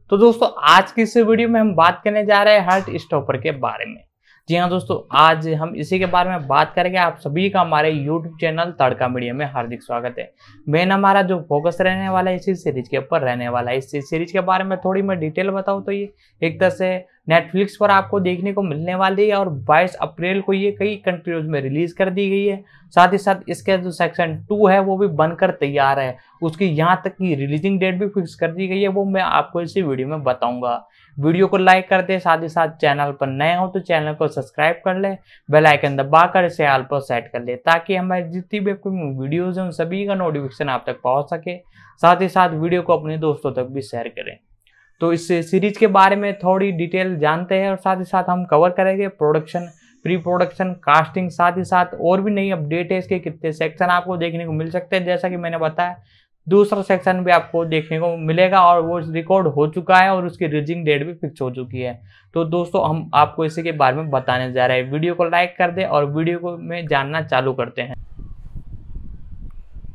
तो दोस्तों आज की इस वीडियो में हम बात करने जा रहे हैं हार्ट स्टॉपर के बारे में। जी हाँ दोस्तों, आज हम इसी के बारे में बात करेंगे। आप सभी का हमारे YouTube चैनल तड़का मीडिया में हार्दिक स्वागत है। मेन हमारा जो फोकस रहने वाला है इसी सीरीज के ऊपर रहने वाला है। इस सीरीज के बारे में थोड़ी मैं डिटेल बताऊँ तो ये एक तरह से नेटफ्लिक्स पर आपको देखने को मिलने वाली है और 22 अप्रैल को ये कई कंट्रीज में रिलीज कर दी गई है। साथ ही साथ इसके जो सेक्शन 2 है वो भी बनकर तैयार है, उसकी यहाँ तक की रिलीजिंग डेट भी फिक्स कर दी गई है, वो मैं आपको इसी वीडियो में बताऊंगा। वीडियो को लाइक कर दे, साथ ही साथ चैनल पर नए हो तो चैनल को सब्सक्राइब कर ले, बेल आइकन दबाकर इसे ऑल पर सेट कर ले ताकि हमारी जितनी भी वीडियोज हैं उन सभी का नोटिफिकेशन आप तक पहुंच सके। साथ ही साथ वीडियो को अपने दोस्तों तक भी शेयर करें। तो इस सीरीज के बारे में थोड़ी डिटेल जानते हैं और साथ ही साथ हम कवर करेंगे प्रोडक्शन, प्री प्रोडक्शन, कास्टिंग, साथ ही साथ और भी नई अपडेट है। इसके कितने सेक्शन आपको देखने को मिल सकते हैं, जैसा कि मैंने बताया दूसरा सेक्शन भी आपको देखने को मिलेगा और वो रिकॉर्ड हो चुका है और उसकी रिलीजिंग डेट भी फिक्स हो चुकी है। तो दोस्तों हम आपको इसी के बारे में बताने जा रहे हैं। वीडियो को लाइक कर दे और वीडियो को में जानना चालू करते हैं।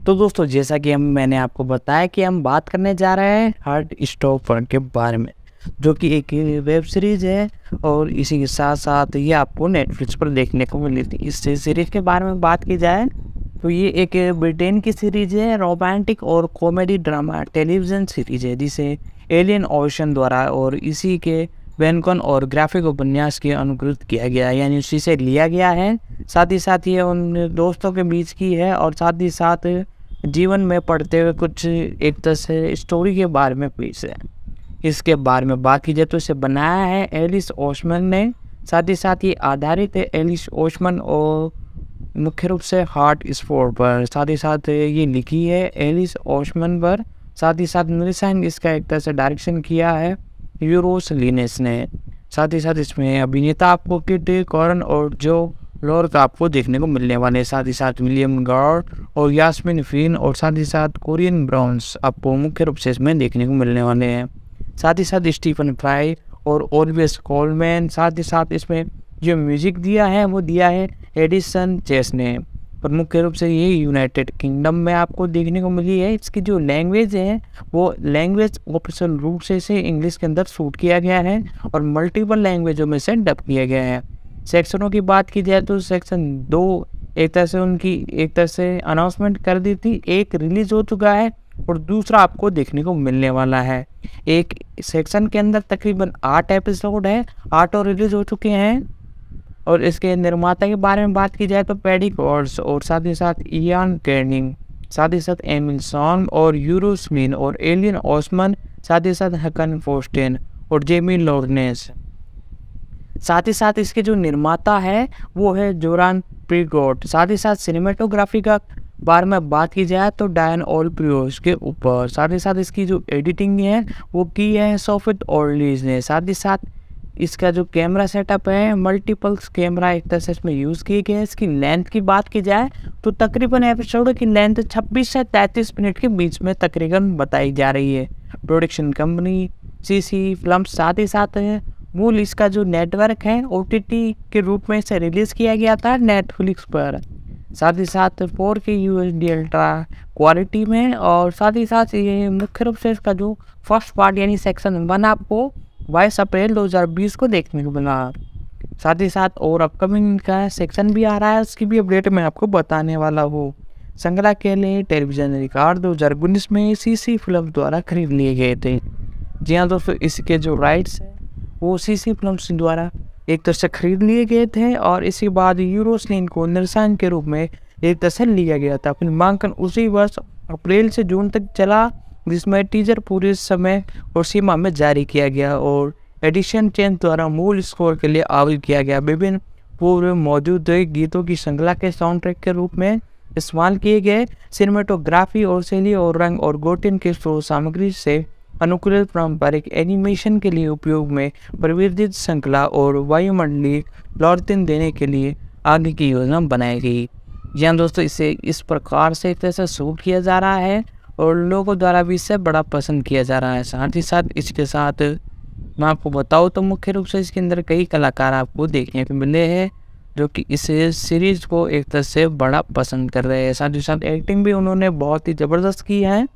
तो दोस्तों जैसा कि मैंने आपको बताया कि हम बात करने जा रहे हैं हार्ट स्टॉपर के बारे में, जो कि एक वेब सीरीज़ है और इसी के साथ साथ ये आपको नेटफ्लिक्स पर देखने को मिली थी। इस सीरीज़ के बारे में बात की जाए तो ये एक ब्रिटेन की सीरीज़ है, रोमांटिक और कॉमेडी ड्रामा टेलीविज़न सीरीज़ है जिसे एलियन ओशन द्वारा और इसी के वेनकन और ग्राफिक उपन्यास के अनुकृत किया गया है, यानी उसी से लिया गया है। साथ ही साथ ये उन दोस्तों के बीच की है और साथ ही साथ जीवन में पढ़ते हुए कुछ एक तरह से स्टोरी के बारे में पेश है। इसके बारे में बात की जाए तो इसे बनाया है एलिस ओशमन ने। साथ ही साथ ये आधारित है एलिस ओशमन और मुख्य रूप से हार्ट स्टॉपर पर। साथ ही साथ ये लिखी है एलिस ओशमन पर। साथ ही साथ निर्देशन इसका एक तरह से डायरेक्शन किया है यूरोस लिनेस ने। साथ ही साथ इसमें अभिनेता आपको किट कॉरन और जो लॉर्क आपको देखने को मिलने वाले हैं। साथ ही साथ विलियम गॉर और यास्मिन फिन और साथ ही साथ कोरियन ब्राउन्स आपको मुख्य रूप से इसमें देखने को मिलने वाले हैं। साथ ही साथ स्टीफन फ्राई और ओलिविया कोलमैन। साथ ही साथ इसमें जो म्यूजिक दिया है वो दिया है एडिसन चेस ने। और मुख्य रूप से ये यूनाइटेड किंगडम में आपको देखने को मिली है। इसकी जो लैंग्वेज है वो लैंग्वेज ऑफिशियल रूप से इसे इंग्लिश के अंदर शूट किया गया है और मल्टीपल लैंग्वेजों में से डब किया गया है। सेक्शनों की बात की जाए तो सेक्शन 2 एक तरह से उनकी एक तरह से अनाउंसमेंट कर दी थी, एक रिलीज हो चुका है और दूसरा आपको देखने को मिलने वाला है। एक सेक्शन के अंदर तकरीबन 8 एपिसोड है, 8 और रिलीज हो चुके हैं। और इसके निर्माता के बारे में बात की जाए तो पैडी कॉर्स और साथ ही साथ इयान केर्निंग, साथ ही साथ एमिल सॉन और यूरोस्मिन और एलियन ओसमन, साथ ही साथ हकन फोस्टेन और जेमी लॉर्नेस। साथ ही साथ इसके जो निर्माता है वो है जोरान प्रीगोट। साथ ही साथ सिनेमेटोग्राफी का बारे में बात की जाए तो डायन ओल्प्रियोस के ऊपर। साथ ही साथ इसकी जो एडिटिंग है वो की है सोफित ऑर्लीज ने। साथ ही साथ इसका जो कैमरा सेटअप है मल्टीपल्स कैमरा एक तरह से इसमें यूज़ किए गए हैं। इसकी लेंथ की बात की जाए तो तकरीबन एपिसोड की लेंथ 26 से 33 मिनट के बीच में तकरीबन बताई जा रही है। Production company CC films. साथ ही साथ मूल इसका जो नेटवर्क है OTT के रूप में इसे रिलीज किया गया था नेटफ्लिक्स पर। साथ ही साथ 4K UHD अल्ट्रा क्वालिटी में। और साथ ही साथ ये मुख्य रूप से इसका जो फर्स्ट पार्ट यानी सेक्शन 1 आपको 22 अप्रैल 2020 को देखने को मिला। साथ ही साथ और अपकमिंग का सेक्शन भी आ रहा है, उसकी भी अपडेट मैं आपको बताने वाला हूँ। संग्रह के लिए टेलीविजन रिकॉर्ड 2019 में सीसी फिल्म द्वारा खरीद लिए गए थे। जी हाँ दोस्तों, इसके जो राइट्स हैं वो सीसी फिल्म्स द्वारा एक तरह से खरीद लिए गए थे और इसके बाद यूरोस्लिन को निर्देशन के रूप में एक तरह से लिया गया था। फिल्मांकन उसी वर्ष अप्रैल से जून तक चला, जिसमें टीजर पूरे समय और सीमा में जारी किया गया और एडिशन चेंज द्वारा मूल स्कोर के लिए आवेदन किया गया। विभिन्न पूर्व मौजूद गीतों की श्रृंखला के साउंड ट्रैक के रूप में इस्तेमाल किए गए सिनेमेटोग्राफी और शैली और रंग और गोटिन के स्रोत सामग्री से अनुकूलित पारंपरिक एनिमेशन के लिए उपयोग में परिवर्तित श्रृंखला और वायुमंडलीय लौटन देने के लिए आगे की योजना बनाई गई। जी हाँ दोस्तों, इसे इस प्रकार से एक तरह से शूट किया जा रहा है और लोगों द्वारा भी इसे बड़ा पसंद किया जा रहा है। साथ ही साथ इसके साथ मैं आपको बताऊँ तो मुख्य रूप से इसके अंदर कई कलाकार आपको देखने को मिले हैं जो कि इस सीरीज़ को एक तरह से बड़ा पसंद कर रहे हैं। साथ ही साथ एक्टिंग भी उन्होंने बहुत ही ज़बरदस्त की है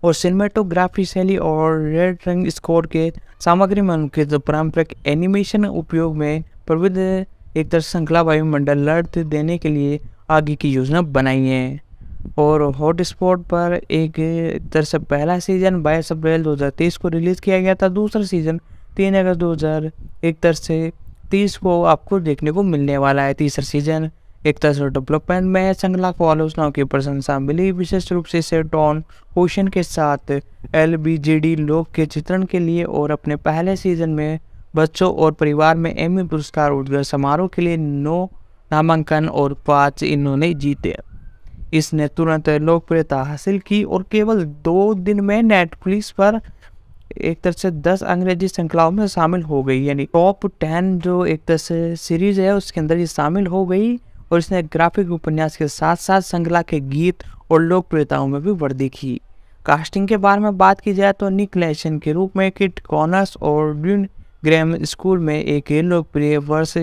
और सिनेमेटोग्राफी शैली और रेड रंग स्कोर के सामग्री में उनके जो पारंपरिक एनिमेशन उपयोग में प्रविध एक तरह श्रृंखला वायुमंडल लड़त देने के लिए आगे की योजना बनाई है। और हॉटस्पॉट पर एक तरह से पहला सीजन 22 अप्रैल 2023 को रिलीज़ किया गया था। दूसरा सीजन 3 अगस्त 2030 को आपको देखने को मिलने वाला है। तीसरा सीजन एक तरह से डेवलपमेंट में है। श्रृंखला को आलोचनाओं की प्रशंसा मिली, विशेष रूप से इसे टॉन ओशन के साथ LBGD लोक के चित्रण के लिए। और अपने पहले सीजन में बच्चों और परिवार में एमी पुरस्कार उद्घाटन समारोह के लिए 9 नामांकन और 5 इन्होंने जीते। इसने तुरंत लोकप्रियता हासिल की और केवल 2 दिन में नेटफ्लिक्स पर एक तरह से 10 अंग्रेजी श्रृंखलाओं में शामिल हो गई, यानी टॉप 10 जो एक तरह से सीरीज है उसके अंदर ये शामिल हो गई। और इसने ग्राफिक उपन्यास के साथ साथ श्रृंखला के गीत और लोकप्रियताओं में भी वृद्धि की। कास्टिंग के बारे में बात की जाए तो निक लेशन के रूप में किट कॉनर्स और ड्यून ग्रेम स्कूल में एक लोकप्रिय वर्ष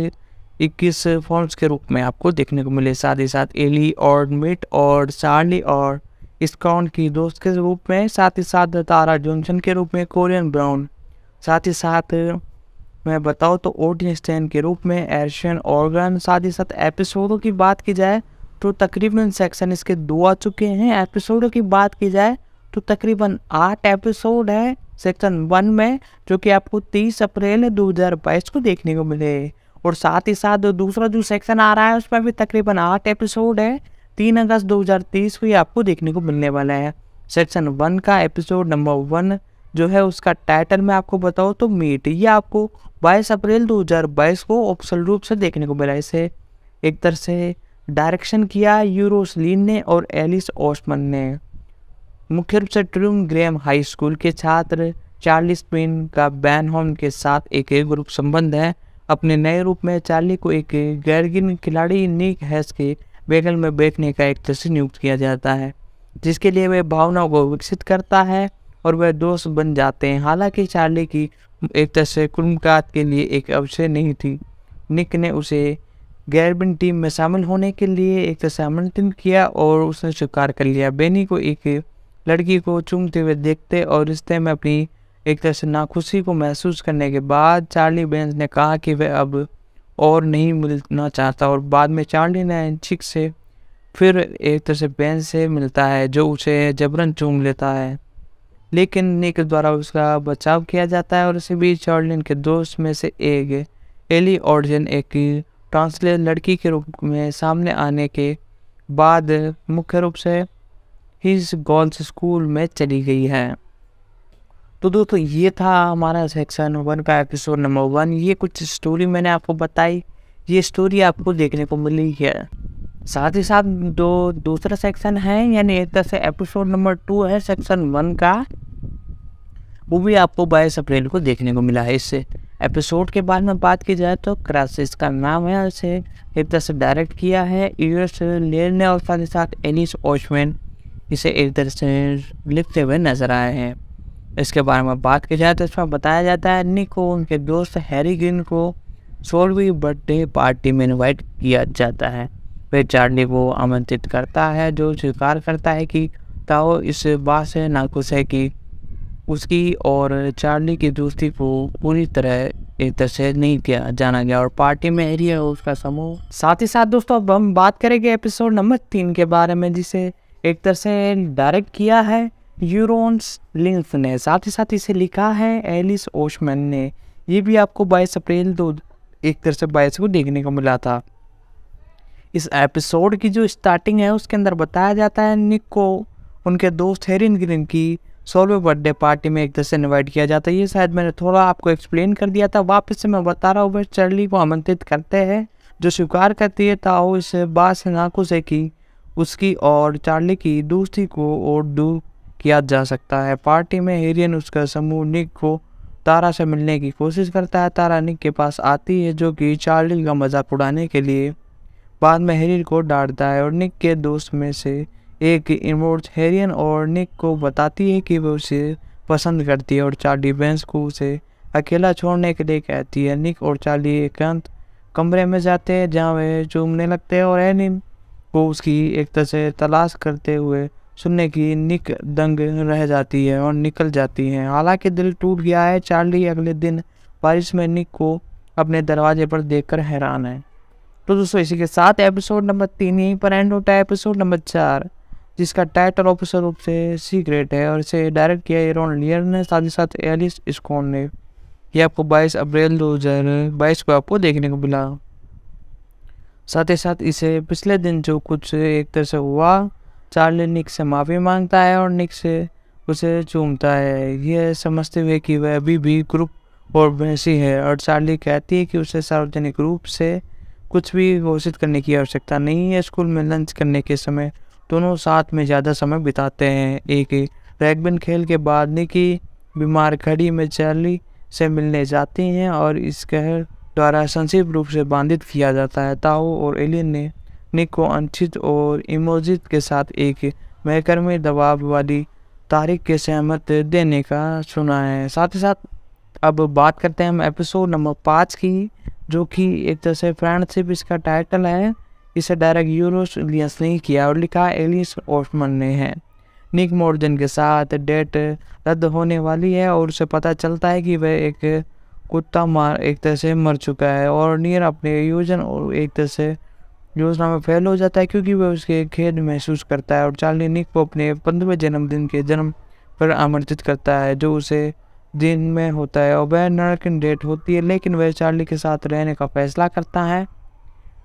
21 फॉर्म्स के रूप में आपको देखने को मिले। साथ ही साथ एली और मिट और चार्ली और स्कॉन की दोस्त के रूप में, साथ ही साथ तारा जॉनसन के रूप में कोरियन ब्राउन, साथ ही साथ मैं बताऊँ तो ओटिन स्टैन के रूप में एर्शन ऑर्गन। साथ ही साथ एपिसोडों की बात की जाए तो तकरीबन सेक्शन इसके 2 आ चुके हैं। एपिसोडों की बात की जाए तो तकरीबन 8 एपिसोड है सेक्शन 1 में, जो कि आपको 30 अप्रैल 2022 को देखने को मिले। और साथ ही साथ दूसरा जो सेक्शन आ रहा है उसमें भी तकरीबन 8 एपिसोड है। 3 अगस्त 2023 को ये आपको देखने को मिलने वाला है। सेक्शन 1 का एपिसोड नंबर 1 जो है उसका टाइटल मैं आपको बताऊँ तो मीट, ये आपको 22 अप्रैल 2022 को ऑफिशियल रूप से देखने को मिला। इसे एक तरह से डायरेक्शन किया यूरोस लीन ने और एलिस ओस्मन ने। मुख्य रूप से ट्रूम ग्रेम हाई स्कूल के छात्र चार्ली स्पिन का बैन होम के साथ एक ग्रुप संबंध है। अपने नए रूप में चार्ली को एक गैरगिन खिलाड़ी निक हैस के बगल में बैठने का एक तरह से नियुक्त किया जाता है, जिसके लिए वह भावनाओं को विकसित करता है और वह दोस्त बन जाते हैं। हालांकि चार्ली की एक तरह से कुर्मकात के लिए एक अवसर नहीं थी। निक ने उसे गैरबिन टीम में शामिल होने के लिए एक तरह से आमंत्रित किया और उसने स्वीकार कर लिया। बेनी को एक लड़की को चूमते हुए देखते और रिश्ते में अपनी एक तरह से नाखुशी को महसूस करने के बाद चार्ली बेंस ने कहा कि वह अब और नहीं मिलना चाहता। और बाद में चार्ली ने चिक से फिर एक तरह से बेंस से मिलता है जो उसे जबरन चूम लेता है, लेकिन निक द्वारा उसका बचाव किया जाता है। और इसी बीच चार्ली के दोस्त में से एक एली ऑर्जन एक ट्रांसलेट लड़की के रूप में सामने आने के बाद मुख्य रूप से हिज गर्ल्स स्कूल में चली गई है। तो दोस्तों ये था हमारा सेक्शन 1 का एपिसोड नंबर 1। ये कुछ स्टोरी मैंने आपको बताई, ये स्टोरी आपको देखने को मिली है। साथ ही साथ जो दूसरा सेक्शन है यानी एक तरह से एपिसोड नंबर 2 है सेक्शन 1 का, वो भी आपको 22 अप्रैल को देखने को मिला है। इससे एपिसोड के बारे में बात की जाए तो क्रैश इसका नाम है, इसे एक तरह से डायरेक्ट किया है यूएस लेर ने और साथ ही साथ एलिस ओस्मैन इसे एक तरह से लिखते हुए नजर आए हैं। इसके बारे में बात की जाए तो इसमें बताया जाता है निक को उनके दोस्त हैरी ग्रीन को 16वीं बर्थडे पार्टी में इन्वाइट किया जाता है। वह चार्ली को आमंत्रित करता है, जो स्वीकार करता है कि ताओ इस बात से नाखुश है कि उसकी और चार्ली की दोस्ती को पूरी तरह एक तरह से नहीं किया जाना गया और पार्टी में हैरी और उसका समूह। साथ ही साथ दोस्तों अब हम बात करेंगे एपिसोड नंबर 3 के बारे में, जिसे एक तरह से डायरेक्ट किया है यूरोस लिंस ने। साथ ही साथ इसे लिखा है एलिस ओस्मैन ने। ये भी आपको 22 अप्रैल 2022 को देखने को मिला था। इस एपिसोड की जो स्टार्टिंग है उसके अंदर बताया जाता है निक को उनके दोस्त हैरी ग्रीन की 16वीं बर्थडे पार्टी में एक तरह से इन्वाइट किया जाता है। ये शायद मैंने थोड़ा आपको एक्सप्लेन कर दिया था, वापस से मैं बता रहा हूँ। वह चार्ली को आमंत्रित करते हैं, जो स्वीकार करती है ताओ इस बात से नाखुश है कि उसकी और चार्ली की दोस्ती को और दूर किया जा सकता है। पार्टी में हेरियन उसका समूह निक को तारा से मिलने की कोशिश करता है। तारा निक के पास आती है, जो कि चार्ली का मजाक उड़ाने के लिए बाद में हेरियन को डांटता है। और निक के दोस्त में से एक इमोर्ट हेरियन और निक को बताती है कि वो उसे पसंद करती है और चार्ली बेंस को उसे अकेला छोड़ने के लिए कहती है। निक और चार्ली एकांत कमरे में जाते हैं जहाँ वे चूमने लगते हैं और हेरियन को उसकी एक तरह से तलाश करते हुए सुनने की निक दंग रह जाती है और निकल जाती है। हालांकि दिल टूट गया है। चार्ली अगले दिन बारिश में निक को अपने दरवाजे पर देखकर हैरान है। तो दोस्तों इसी के साथ एपिसोड नंबर 3 यहीं पर एंड होता है। एपिसोड नंबर 4 जिसका टाइटल ऑफिसर रूप से सीक्रेट है और इसे डायरेक्ट किया एरॉन लियर ने, साथ ही साथ एलिस स्कॉन ने। ये आपको 22 अप्रैल 2022 को आपको देखने को मिला। साथ ही साथ इसे पिछले दिन जो कुछ एक तरह से हुआ, चार्ली निक से माफ़ी मांगता है और निक से उसे चूमता है, यह समझते हुए कि वह अभी भी ग्रुप और वैसी है। और चार्ली कहती है कि उसे सार्वजनिक रूप से कुछ भी घोषित करने की आवश्यकता नहीं है। स्कूल में लंच करने के समय दोनों साथ में ज़्यादा समय बिताते हैं। एक रैगबिन खेल के बाद निकी बीमार खड़ी में चार्ली से मिलने जाती हैं और इसके द्वारा संक्षिप्त रूप से बाधित किया जाता है। ताओ और एलियन ने निक को अनिश्चित और इमोजित के साथ एक महकमे दबाव वाली तारीख के सहमत देने का सुना है। साथ ही साथ अब बात करते हैं हम एपिसोड नंबर 5 की, जो कि एक तरह से फ्रेंडशिप इसका टाइटल है। इसे डायरेक्ट यूरोस इलियस ने किया और लिखा एलिस ओस्टमन ने है। निक मॉर्गन के साथ डेट रद्द होने वाली है और उसे पता चलता है कि वह एक कुत्ता एक तरह से मर चुका है और नियर अपने योजना और एक तरह से योजना में फेल हो जाता है क्योंकि वह उसके खेद महसूस करता है। और चार्ली निक को अपने 15वें जन्मदिन के जन्म पर आमंत्रित करता है, जो उसे दिन में होता है और वह नर्किन डेट होती है, लेकिन वह चार्ली के साथ रहने का फैसला करता है।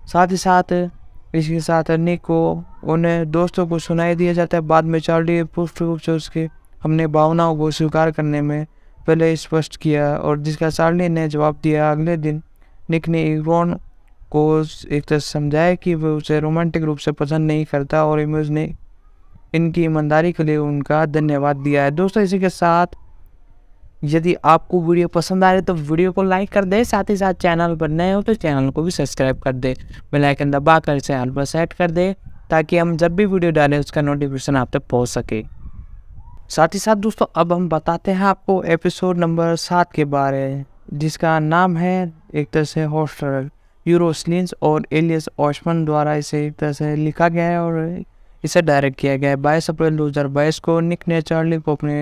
साथ ही साथ इसके साथ निक को उन्हें दोस्तों को सुनाई दिया जाता है। बाद में चार्ली पुष्ट रूप से उसके हमने भावनाओं को स्वीकार करने में पहले स्पष्ट किया और जिसका चार्ली ने जवाब दिया। अगले दिन निक ने एरॉन को एक तरह समझाया कि वह उसे रोमांटिक रूप से पसंद नहीं करता और इमेज ने इनकी ईमानदारी के लिए उनका धन्यवाद दिया है। दोस्तों इसी के साथ यदि आपको वीडियो पसंद आ रही है तो वीडियो को लाइक कर दे, साथ ही साथ चैनल पर नए हो तो चैनल को भी सब्सक्राइब कर दे, बेल आइकन दबाकर इसे ऑल पर सेट कर दे ताकि हम जब भी वीडियो डालें उसका नोटिफिकेशन आप तक पहुंच सके। साथ ही साथ दोस्तों अब हम बताते हैं आपको एपिसोड नंबर 7 के बारे, जिसका नाम है एक तरह से हॉस्टल यूरोसलिंस और एलियस ओस्टमन द्वारा इसे एक तरह से लिखा गया है और इसे डायरेक्ट किया गया है। 22 अप्रैल 2022 को निक ने चार्ली को अपने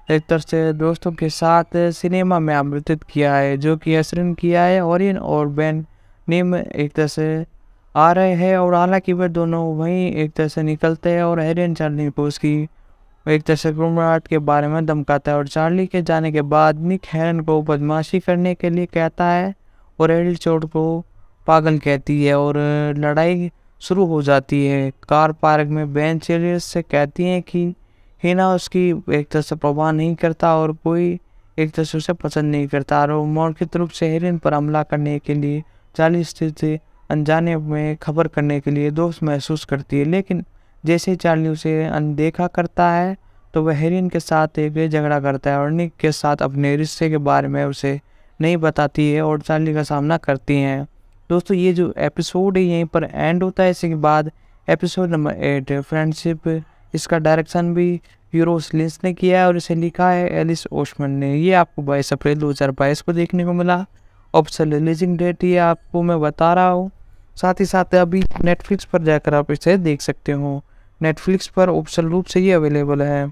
एक तरह से दोस्तों के साथ सिनेमा में आमंत्रित किया है, जो कि असरन किया है। ओरियन और बेन नेम एक तरह से आ रहे हैं और हालांकि वे दोनों वहीं एक तरह से निकलते हैं और हेरियन चार्ली को उसकी एक तरह से घुमराहट के बारे में धमकाता है। और चार्ली के जाने के बाद निक हेरन को बदमाशी करने के लिए कहता है और एडिल चोट को पागल कहती है और लड़ाई शुरू हो जाती है। कार पार्क में बेन चेलियस से कहती हैं कि हिना उसकी एक तरह से परवाह नहीं करता और कोई एक तरह से उसे पसंद नहीं करता और मौखिक रूप से हेरिन पर हमला करने के लिए चार्ली स्थिति अनजाने में खबर करने के लिए दोस्त महसूस करती है। लेकिन जैसे ही चार्ली उसे अनदेखा करता है तो वह हेरिन के साथ एक झगड़ा करता है और निक के साथ अपने रिश्ते के बारे में उसे नहीं बताती है और चार्ली का सामना करती हैं। दोस्तों ये जो एपिसोड है यहीं पर एंड होता है। इसके बाद एपिसोड नंबर 8 फ्रेंडशिप, इसका डायरेक्शन भी यूरोसलिंस ने किया है और इसे लिखा है एलिस ओस्टमन ने। ये आपको 22 अप्रैल 2022 को देखने को मिला। ऑफिशियल रिलीजिंग डेट ये आपको मैं बता रहा हूँ। साथ ही साथ अभी नेटफ्लिक्स पर जाकर आप इसे देख सकते हो। नेटफ्लिक्स पर ऑफिशियल रूप से ये अवेलेबल है,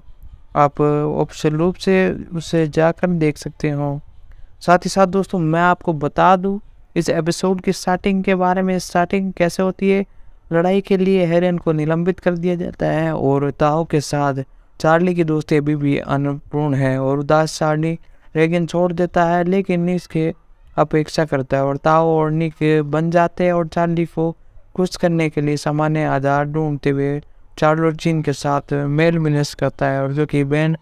आप ऑफिशियल रूप से उसे जाकर देख सकते हो। साथ ही साथ दोस्तों मैं आपको बता दूँ इस एपिसोड की स्टार्टिंग के बारे में। स्टार्टिंग कैसे होती है, लड़ाई के लिए हेरन को निलंबित कर दिया जाता है और ताओ के साथ चार्ली की दोस्ती अभी भी अनपूर्ण है और उदास चार्ली रेगन छोड़ देता है, लेकिन इसके अपेक्षा करता है और ताओ और निक बन जाते हैं और चार्ली को खुश करने के लिए सामान्य आधार ढूंढते हुए चार्लोटीन के साथ मेल मिलस करता है और जो कि बेन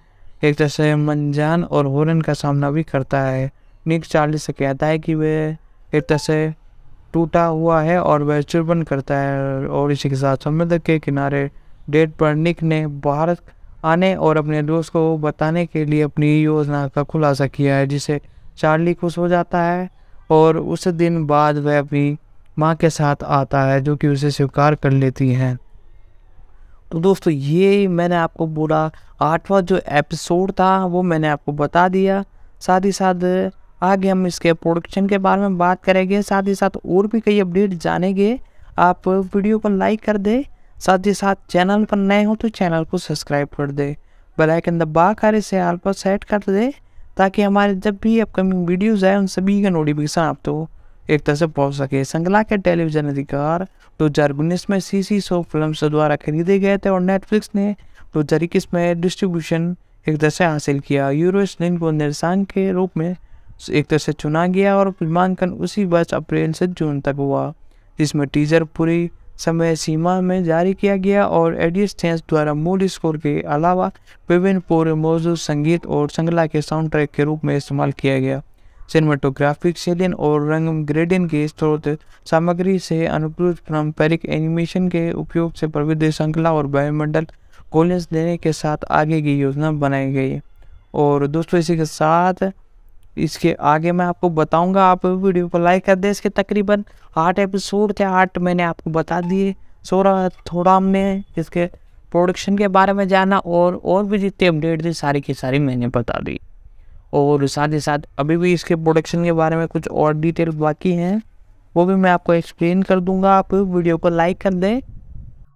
एक तरह से मंजान और होरन का सामना भी करता है। निक चार्ली से कहता है कि वह एक तरह से टूटा हुआ है और वह चुर्बन करता है और इसी के साथ समुद्र के किनारे डेट पर निक ने भारत आने और अपने दोस्त को बताने के लिए अपनी योजना का खुलासा किया है, जिसे चार्ली खुश हो जाता है और उस दिन बाद वह अपनी माँ के साथ आता है जो कि उसे स्वीकार कर लेती हैं। तो दोस्तों ये मैंने आपको पूरा 8वां जो एपिसोड था वो मैंने आपको बता दिया। साथ ही साथ आगे हम इसके प्रोडक्शन के बारे में बात करेंगे, साथ ही साथ और भी कई अपडेट जानेंगे। आप वीडियो को लाइक कर दे, साथ ही साथ चैनल पर नए हो तो चैनल को सब्सक्राइब कर दे, बेल आइकन दबाकर इसे ऑल पर सेट कर दे ताकि हमारे जब भी अपकमिंग वीडियोज़ आए उन सभी का नोटिफिकेशन आप तो एक तरह से पहुँच सके। श्रृंखला के टेलीविज़न अधिकार 2019 में सीसी शो फिल्म्स द्वारा खरीदे गए थे और नेटफ्लिक्स ने 2021 में डिस्ट्रीब्यूशन एक तरह से हासिल किया। यूरोस्लिन को निर्देशक के रूप में एक तरह से चुना गया और फिल्मांकन उसी वर्ष अप्रैल से जून तक हुआ, जिसमें टीजर पूरी समय सीमा में जारी किया गया और एडियस द्वारा मूल स्कोर के अलावा विभिन्न पूर्व मौजूद संगीत और श्रृंखला के साउंड ट्रैक के रूप में इस्तेमाल किया गया। सिनेमाटोग्राफिक सेलियन और रंग ग्रेडियंट के स्रोत सामग्री से अनुकूलित पारंपरिक एनिमेशन के उपयोग से प्रविधि श्रृंखला और वायुमंडल कॉलेज देने के साथ आगे की योजना बनाई गई। और दोस्तों इसी के साथ इसके आगे मैं आपको बताऊंगा, आप वीडियो को लाइक कर दें। इसके तकरीबन 8 एपिसोड थे, 8 मैंने आपको बता दिए। थोड़ा हमने इसके प्रोडक्शन के बारे में जाना और भी जितने अपडेट थे सारी की सारी मैंने बता दी। और साथ ही साथ अभी भी इसके प्रोडक्शन के बारे में कुछ और डिटेल बाकी हैं, वो भी मैं आपको एक्सप्लेन कर दूंगा। आप वीडियो को लाइक कर दें।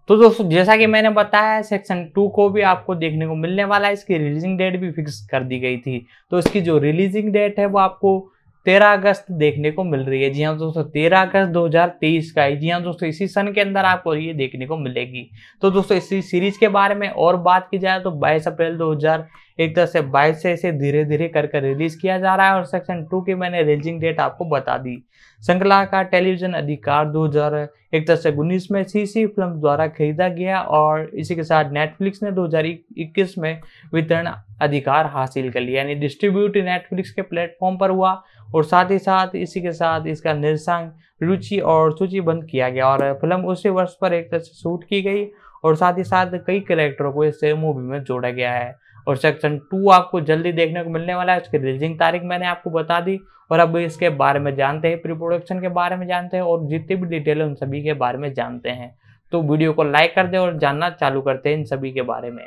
तो दोस्तों जैसा कि मैंने बताया सेक्शन 2 को भी आपको देखने को मिलने वाला है। इसकी रिलीजिंग डेट भी फिक्स कर दी गई थी, तो इसकी जो रिलीजिंग डेट है वो आपको 13 अगस्त देखने को मिल रही है। जी हाँ दोस्तों, 13 अगस्त 2023 का है। जी हाँ दोस्तों, इसी सन के अंदर आपको ये देखने को मिलेगी। तो दोस्तों इसी सीरीज के बारे में और बात की जाए तो 22 अप्रैल 2022 से इसे धीरे धीरे करके रिलीज किया जा रहा है और सेक्शन 2 की मैंने रिलीजिंग डेट आपको बता दी। श्रृंखला का टेलीविजन अधिकार 2019 में सीसी फिल्म द्वारा खरीदा गया और इसी के साथ नेटफ्लिक्स ने 2021 में वितरण अधिकार हासिल कर लिया, यानी डिस्ट्रीब्यूट नेटफ्लिक्स के प्लेटफॉर्म पर हुआ। और साथ ही साथ इसी के साथ इसका निर्देशन रुचि और सूचीबद्ध किया गया और फिल्म उसी वर्ष पर एक तरह से शूट की गई और साथ ही साथ कई कैरेक्टरों को इस मूवी में जोड़ा गया है। और सेक्शन 2 आपको जल्दी देखने को मिलने वाला है। उसकी रिलीजिंग तारीख मैंने आपको बता दी और अब इसके बारे में जानते हैं, प्री प्रोडक्शन के बारे में जानते हैं और जितनी भी डिटेल है उन सभी के बारे में जानते हैं। तो वीडियो को लाइक कर दे और जानना चालू करते हैं इन सभी के बारे में।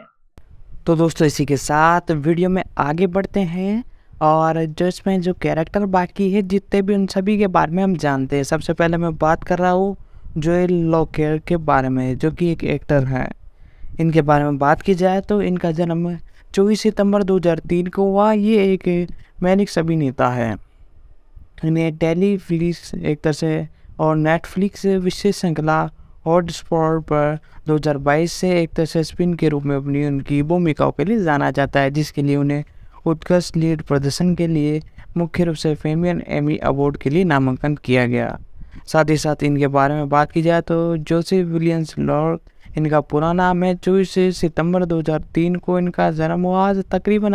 तो दोस्तों इसी के साथ वीडियो में आगे बढ़ते हैं और जो इसमें जो कैरेक्टर बाकी है जितने भी उन सभी के बारे में हम जानते हैं। सबसे पहले मैं बात कर रहा हूँ जोएल लॉकर के बारे में, जो कि एक एक्टर हैं। इनके बारे में बात की जाए तो इनका जन्म 24 सितंबर 2003 को हुआ। ये एक मैनिक्स अभिनेता है। इन्हें टेलीफ्लिक्स एक तरह से और नेटफ्लिक्स विशेष श्रृंखला हॉटस्पॉट पर 2022 से एक तरह से स्पिन के रूप में अपनी उनकी भूमिकाओं के लिए जाना जाता है, जिसके लिए उन्हें उत्कृष्ट लीड प्रदर्शन के लिए मुख्य रूप से फेमियन एमी अवार्ड के लिए नामांकन किया गया। साथ ही साथ इनके बारे में बात की जाए तो जोसेफ विलियम्स लॉर्क इनका पूरा नाम है। 24 सितंबर 2003 को इनका जन्म हुआ।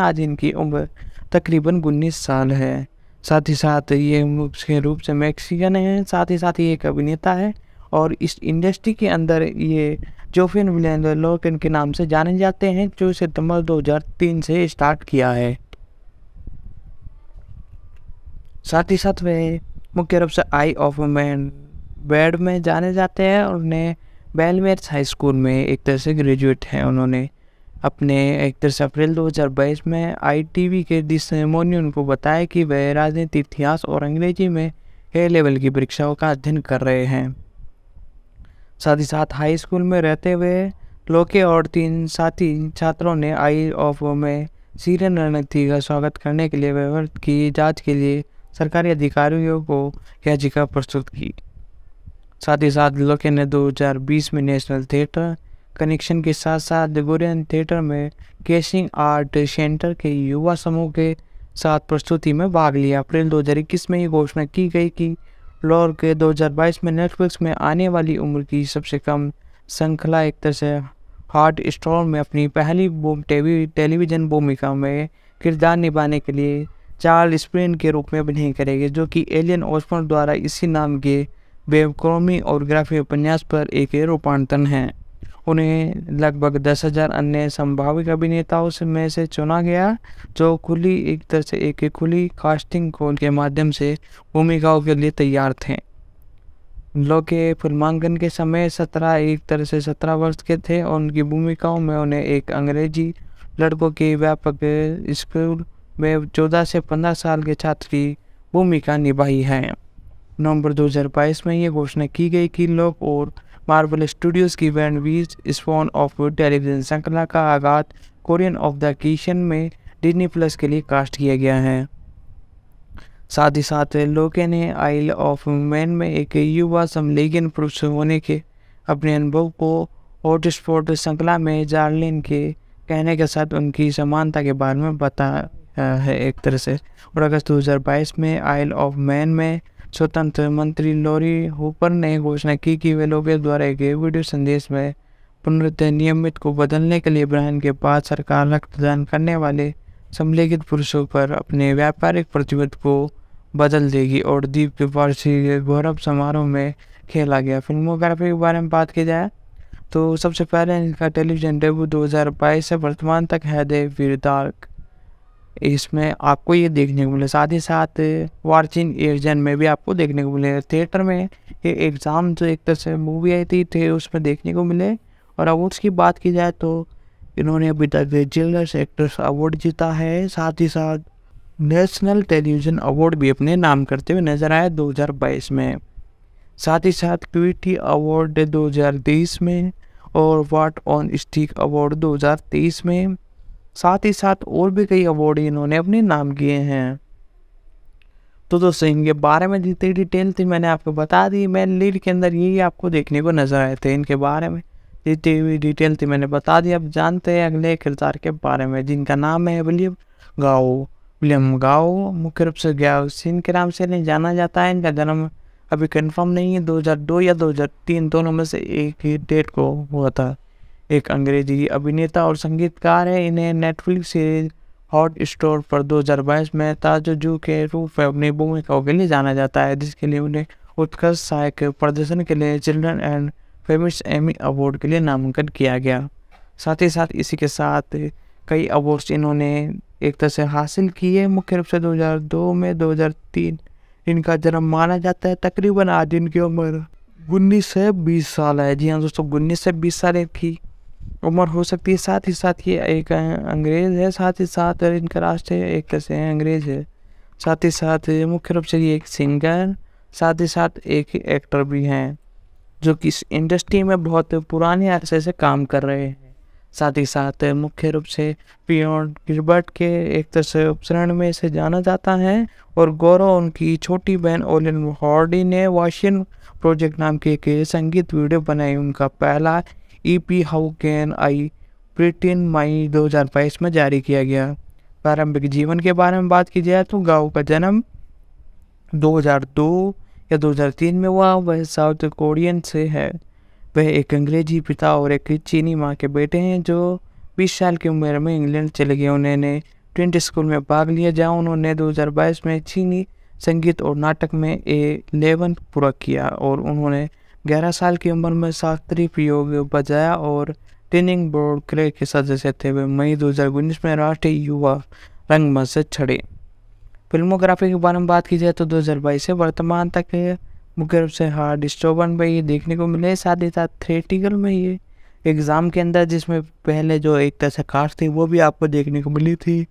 आज इनकी उम्र तकरीबन 19 साल है। साथ ही साथ ये मुख्य रूप से मैक्सिकन है। साथ ही साथ ये एक अभिनेता है और इस इंडस्ट्री के अंदर ये जोफिन विलियम्स लॉर्क के नाम से जाने जाते हैं। 24 सितंबर 2003 से स्टार्ट किया है। साथ ही साथ वे मुख्य रूप से आई ऑफ मैन बेड में जाने जाते हैं और उन्हें बेलमेर्स हाई स्कूल में एक तरह से ग्रेजुएट हैं। उन्होंने अपने एक तरह से अप्रैल 2022 में ITV के दी सेरेमनी उनको बताया कि वह राजनीति इतिहास और अंग्रेजी में ए लेवल की परीक्षाओं का अध्ययन कर रहे हैं। साथ ही साथ हाई स्कूल में रहते हुए लोके और 3 साथी छात्रों ने आई ऑफ में सीरियन रणनीति का स्वागत करने के लिए व्यवहार की जांच के लिए सरकारी अधिकारियों को याचिका प्रस्तुत की। साथ ही साथ लोके ने 2020 में नेशनल थिएटर कनेक्शन के साथ साथ ग्रेगोरियन थिएटर में केसिंग आर्ट सेंटर के युवा समूह के साथ प्रस्तुति में भाग लिया। अप्रैल 2021 में ये घोषणा की गई कि लॉर्क के 2022 में नेटफ्लिक्स में आने वाली उम्र की सबसे कम श्रृंखला एक तरह से हार्ट स्टॉर्म में अपनी पहली टेलीविजन भूमिका में किरदार निभाने के लिए चार्ल्स स्प्रिन के रूप में अभिनय करेंगे, जो कि एलियन ओस्बॉर्न द्वारा इसी नाम के वेबकॉमी और ग्राफी उपन्यास पर एक रूपांतरण है। उन्हें लगभग 10,000 अन्य संभावित अभिनेताओं में से चुना गया, जो खुली एक तरह से एक खुली कास्टिंग कॉल के माध्यम से भूमिकाओं के लिए तैयार थे। लोग के फिल्मांकन के समय 17 वर्ष के थे और उनकी भूमिकाओं में उन्हें एक अंग्रेजी लड़कों के व्यापक स्कूल में 14 से 15 साल के छात्र की भूमिका निभाई है। नवंबर 2022 में ये घोषणा की गई कि लोग और मार्वल स्टूडियोज़ की वैन वीज स्पॉन ऑफ टेलीविज़न श्रृंखला का आगाज कोरियन ऑफ द किचन में डिज्नी प्लस के लिए कास्ट किया गया है। साथ ही साथ लोके ने आइल ऑफ मैन में एक युवा समलैंगिक पुरुष होने के अपने अनुभव को हॉटस्पॉट श्रृंखला में जार्लिन के कहने के साथ उनकी समानता के बारे में बताया है एक तरह से। और अगस्त 2022 में आइल ऑफ मैन में स्वतंत्र मंत्री लॉरी हूपर ने घोषणा की कि वे लोगों द्वारा एक वीडियो संदेश में पुनरुत्थान नियमित को बदलने के लिए ब्रायन के बाद सरकार रक्तदान करने वाले समलैंगिक पुरुषों पर अपने व्यापारिक प्रतिबद्ध को बदल देगी और दीप के वार्षिक गौरव समारोह में खेला गया। फिल्मोग्राफी के बारे में बात की जाए तो सबसे पहले इनका टेलीविजन डेब्यू 2022 से वर्तमान तक है द वीर डार्क, इसमें आपको ये देखने को मिले। साथ ही साथ वाचिंग एग्जाम में भी आपको देखने को मिले। थिएटर में ये एग्ज़ाम जो एक तरह से मूवी आई थी थे उसमें देखने को मिले। और अवार्ड्स की बात की जाए तो इन्होंने अभी तक चिल्ड्रंस एक्टर्स अवार्ड जीता है। साथ ही साथ नेशनल टेलीविज़न अवार्ड भी अपने नाम करते हुए नजर आए 2022 में। साथ ही साथ क्विटी अवार्ड 2023 में और वाट ऑन स्टिक अवार्ड 2023 में। साथ ही साथ और भी कई अवार्ड इन्होंने अपने नाम किए हैं। तो दोस्तों इनके बारे में जितनी डिटेल थी मैंने आपको बता दी। मैं लीड के अंदर यही आपको देखने को नजर आए थे। इनके बारे में जितनी हुई डिटेल थी मैंने बता दी। अब जानते हैं अगले किरदार के बारे में जिनका नाम है विलियम गाओ। मुख्य रूप से ग्याओ सिन के नाम से नहीं जाना जाता है। इनका जन्म अभी कंफर्म नहीं है, 2002 या 2003 दोनों में से एक ही डेट को हुआ था। एक अंग्रेजी अभिनेता और संगीतकार है। इन्हें नेटफ्लिक्स सीरीज हॉट स्टोर पर 2022 में ताजुजू के रूप में अपनी भूमिकाओं के लिए जाना जाता है, जिसके लिए उन्हें उत्कृष्ट सहायक प्रदर्शन के लिए children and famous Emmy award के लिए नामांकन किया गया। साथ ही साथ इसी के साथ कई अवार्ड्स इन्होंने एक तरह से हासिल किए। मुख्य रूप से 2002 में 2003 इनका जन्म माना जाता है। तकरीबन आज इनकी उम्र 19 से 20 साल है। जी हाँ दोस्तों, 19 से 20 साल की उम्र हो सकती है। साथ ही साथ ये एक अंग्रेज़ है। साथ ही साथ इनका राष्ट्र एक तरह से अंग्रेज़ है। साथ ही साथ मुख्य रूप से ये एक सिंगर, साथ ही साथ एक एक्टर भी हैं जो कि इस इंडस्ट्री में बहुत पुराने अरसे से काम कर रहे हैं। साथ ही साथ मुख्य रूप से पियोन गिलबर्ट के एक तरह से उपसरण में इसे जाना जाता है। और गौरव उनकी छोटी बहन ओलिन हॉर्डी ने वाशियन प्रोजेक्ट नाम की एक संगीत वीडियो बनाई। उनका पहला EP how can I pretend मई 2022 में जारी किया गया। प्रारंभिक जीवन के बारे में बात की जाए तो गाओ का जन्म 2002 या 2003 में हुआ। वह साउथ कोरियन से है। वह एक अंग्रेजी पिता और एक चीनी माँ के बेटे हैं जो 20 साल की उम्र में इंग्लैंड चले गए। उन्होंने ट्रिनिटी स्कूल में भाग लिया जहाँ उन्होंने 2022 में चीनी संगीत और नाटक में A11 पूरा किया। और उन्होंने 11 साल की उम्र में शास्त्रीय प्रयोग बजाया और ट्रेनिंग बोर्ड क्ले के सदस्य थे। वे मई 2019 में राष्ट्रीय युवा रंगमंच से छड़े। फिल्मोग्राफी के बारे में बात की जाए तो 2022 से वर्तमान तक मुख्य रूप से हार्ड स्टोबन में ये देखने को मिले। साथ ही साथ थिएटिकल में ये एग्ज़ाम के अंदर जिसमें पहले जो एक तरह से कास्ट थी वो भी आपको देखने को मिली थी।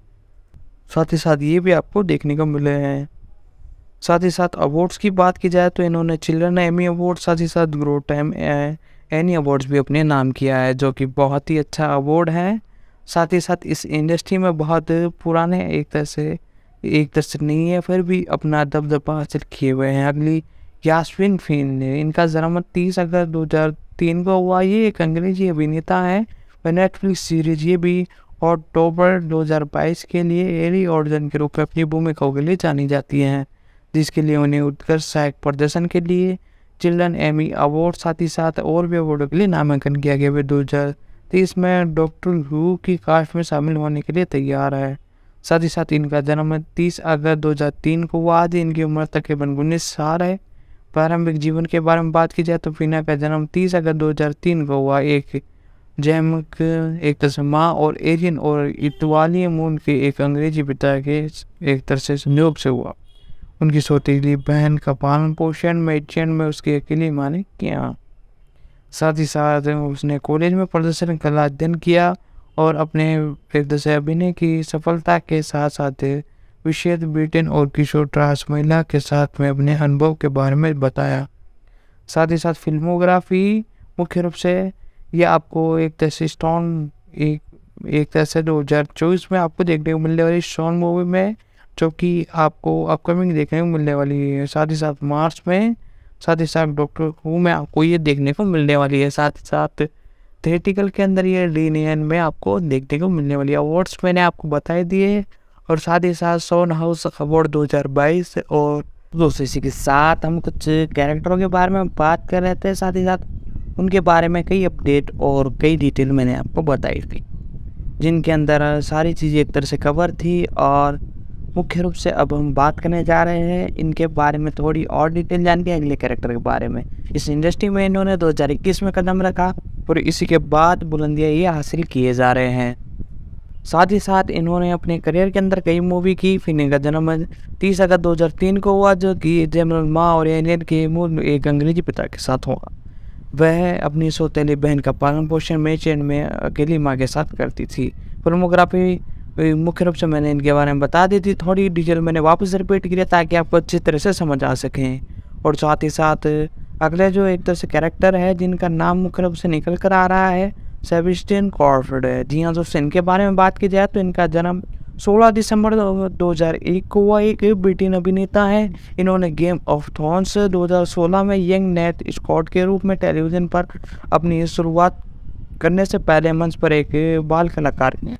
साथ ही साथ ये भी आपको देखने को मिले हैं। साथ ही साथ अवार्ड्स की बात की जाए तो इन्होंने चिल्ड्रन एमी अवार्ड, साथ ही साथ ग्रो टाइम एनी अवार्ड्स भी अपने नाम किया है, जो कि बहुत ही अच्छा अवार्ड है। साथ ही साथ इस इंडस्ट्री में बहुत पुराने एक तरह से नहीं है, फिर भी अपना दबदबा हासिल किए हुए हैं। अगली यास्मिन फिन ने, इनका जन्म 30 अगस्त 2003 को हुआ। ये एक अंग्रेजी अभिनेता है। वह नेटफ्लिक्स सीरीज ये भी अक्टूबर 2022 के लिए एली ऑर्जन के रूप में अपनी भूमिकाओं के लिए जानी जाती हैं, जिसके लिए उन्हें उत्कृष्ट सहायक प्रदर्शन के लिए चिल्ड्रन एमी अवार्ड साथ ही साथ और भी अवार्डों के लिए नामांकन किया गया। वे 2023 में डॉक्टर हू की कास्ट में शामिल होने के लिए तैयार है। साथ ही साथ इनका जन्म 30 अगस्त 2003 को हुआ। आज इनकी उम्र तकरीबन 19 साल है। प्रारंभिक जीवन के बारे में बात की जाए तो फीना का जन्म 30 अगस्त 2003 को हुआ। एक जैमक एक तरह से माँ और एरियन और इटवाली मून के एक अंग्रेजी पिता के एक तरह से संयोग से हुआ। उनकी सौतेली बहन का पालन पोषण मैचियन में उसकी अकेली माँ ने किया। साथ ही साथ उसने कॉलेज में प्रदर्शन कला अध्ययन किया और अपने एक तरह से अभिनय की सफलता के साथ साथ विशेष ब्रिटेन और किशोर ट्रांस महिला के साथ में अपने अनुभव के बारे में बताया। साथ ही साथ फिल्मोग्राफी मुख्य रूप से ये आपको एक तरह से एक तरह से 2024 में आपको देखने को मिलने वाली स्टोन मूवी में, जो कि आपको अपकमिंग देखने को मिलने वाली है। साथ ही साथ मार्च में, साथ ही साथ डॉक्टर हू में आपको ये देखने को मिलने वाली है। साथ ही साथ थिएटिकल के अंदर ये रीनियन में आपको देखने को मिलने वाली है। अवार्ड्स मैंने आपको बता दिए, और साथ ही साथ सोन हाउस अवार्ड 2022 और दोस्तों इसी के साथ हम कुछ कैरेक्टरों के बारे में बात कर रहे थे। साथ ही साथ उनके बारे में कई अपडेट और कई डिटेल मैंने आपको बताई थी, जिनके अंदर सारी चीज़ें एक तरह से कवर थी। और मुख्य रूप से अब हम बात करने जा रहे हैं इनके बारे में थोड़ी और डिटेल जान के अगले कैरेक्टर के बारे में। इस इंडस्ट्री में इन्होंने 2021 में कदम रखा और इसी के बाद बुलंदियाँ ये हासिल किए जा रहे हैं। साथ ही साथ इन्होंने अपने करियर के अंदर कई मूवी की। फिर इनका जन्म 30 अगस्त 2003 को हुआ, जो कि जनरल माँ और एलियन के मूल एक अंग्रेजी पिता के साथ हुआ। वह अपनी सौतेली बहन का पालन पोषण मेचेंड में अकेली माँ के साथ करती थी। फिल्मोग्राफी मुख्य रूप से मैंने इनके बारे में बता दी थी, थोड़ी डिटेल मैंने वापस रिपीट किया ताकि आपको अच्छी तरह से समझ आ सकें। और साथ ही साथ अगले जो एक तरह से कैरेक्टर है जिनका नाम मुख्य रूप से निकल कर आ रहा है, सेबेस्टियन क्रॉफोर्ड है। जी हाँ दोस्तों, इनके बारे में बात की जाए तो इनका जन्म 16 दिसंबर 2001 को हुआ। एक ब्रिटेन अभिनेता है। इन्होंने गेम ऑफ थ्रोन्स 2016 में यंग नेड स्कॉट के रूप में टेलीविज़न पर अपनी शुरुआत करने से पहले मंच पर एक बाल कलाकार हैं।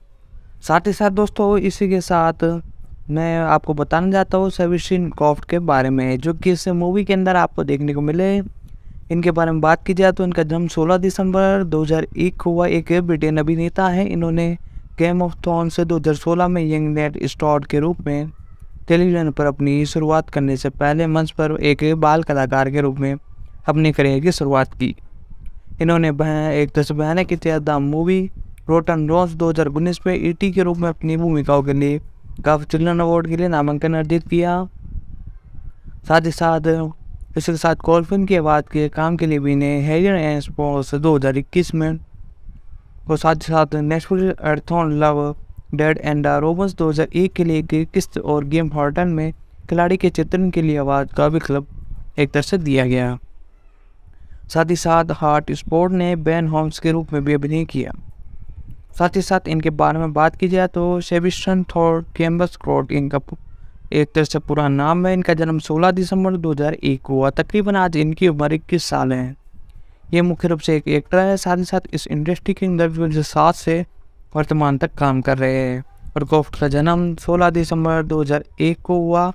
साथ ही साथ दोस्तों इसी के साथ मैं आपको बताना चाहता हूँ सेबेस्टियन क्रॉफ्ट के बारे में, जो कि इस मूवी के अंदर आपको देखने को मिले। इनके बारे में बात की जाए तो इनका जन्म 16 दिसंबर 2001 को हुआ। एक ब्रिटेन अभिनेता है। इन्होंने गेम ऑफ थ्रोन्स 2016 में यंग नेड स्टार्क के रूप में टेलीविज़न पर अपनी शुरुआत करने से पहले मंच पर एक बाल कलाकार के रूप में अपने करियर की शुरुआत की। इन्होंने एक तरह से बहने की द मूवी रोटन रोज 2019 में ईटी के रूप में अपनी भूमिकाओं के लिए काफी चिल्ड्रन अवार्ड के लिए नामांकन अर्जित किया। साथ ही साथ इसके साथ कॉल्फिन की आवाज़ के काम के लिए भी इन्हें हेरियन एंड स्पोर्ट्स 2021 में, और साथ ही साथ national Earthon love dead and robots 2001 के लिए किस्त और गेम हॉर्टन में खिलाड़ी के चित्रण के लिए आवाज़ का विकल्प एक तरह से दिया गया। साथ ही साथ हार्ट स्पोर्ट ने बेन होम्स के रूप में भी अभिनय किया। साथ ही साथ इनके बारे में बात की जाए तो सेबेस्टियन थॉर कैम्बस क्रॉफ्ट इनका एक तरह से पूरा नाम है। इनका जन्म 16 दिसंबर 2001 को हुआ। तकरीबन आज इनकी उम्र 21 साल है। ये मुख्य रूप से एक एक्टर है। साथ ही साथ इस इंडस्ट्री के अंदर 2007 से वर्तमान तक काम कर रहे हैं। और क्रॉफ्ट का जन्म 16 दिसंबर 2001 को हुआ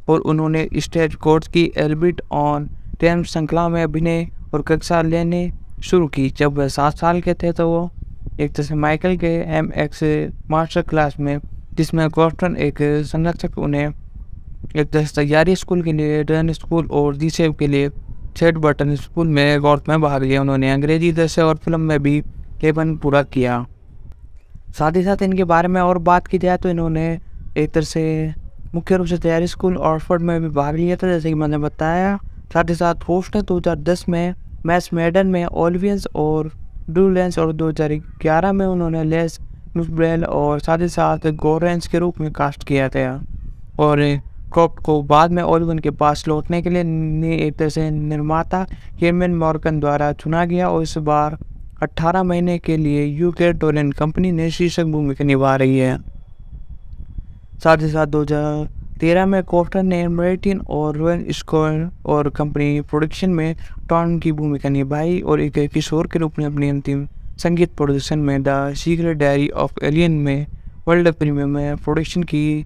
और उन्होंने स्टेज कोर्स की एल्बिट ऑन टेम श्रृंखला में अभिनय और कक्षा लेने शुरू की। जब वह 7 साल के थे तो वो एक तरह से माइकल के MX मास्टर क्लास में, जिसमें क्रॉफ्टन एक संरक्षक उन्हें एक तरह से तैयारी स्कूल के लिए डन स्कूल और जीसेव के लिए छेड बटन स्कूल में गौरव में भाग लिया। उन्होंने अंग्रेजी दृश्य और फिल्म में भी केवन पूरा किया। साथ ही साथ इनके बारे में और बात की जाए तो इन्होंने एक तरह से मुख्य रूप से तैयारी स्कूल ऑक्सफोर्ड में भी भाग लिया था, जैसे कि मैंने बताया। साथ ही साथ होस्ट ने 2010 में मैच मेडन में ओलिवियंस और डूलेंस, और 2011 में उन्होंने लेस लुसब्रेल और साथ ही साथ गोरेंस के रूप में कास्ट किया था। और क्रॉफ्ट को बाद में ओलिवन के पास लौटने के लिए एक तरह से निर्माता केमेन मॉर्गन द्वारा चुना गया, और इस बार 18 महीने के लिए यूके टोरेंट कंपनी ने शीर्षक भूमिका निभा रही है। साथ ही साथ 2013 में क्रॉफ्टन ने मेरिटिन और रोयन स्कोर और कंपनी प्रोडक्शन में टॉन की भूमिका निभाई, और एक किशोर के रूप में अपनी अंतिम संगीत प्रोडक्शन में the secret diary of alien में वर्ल्ड प्रीमियर में प्रोडक्शन की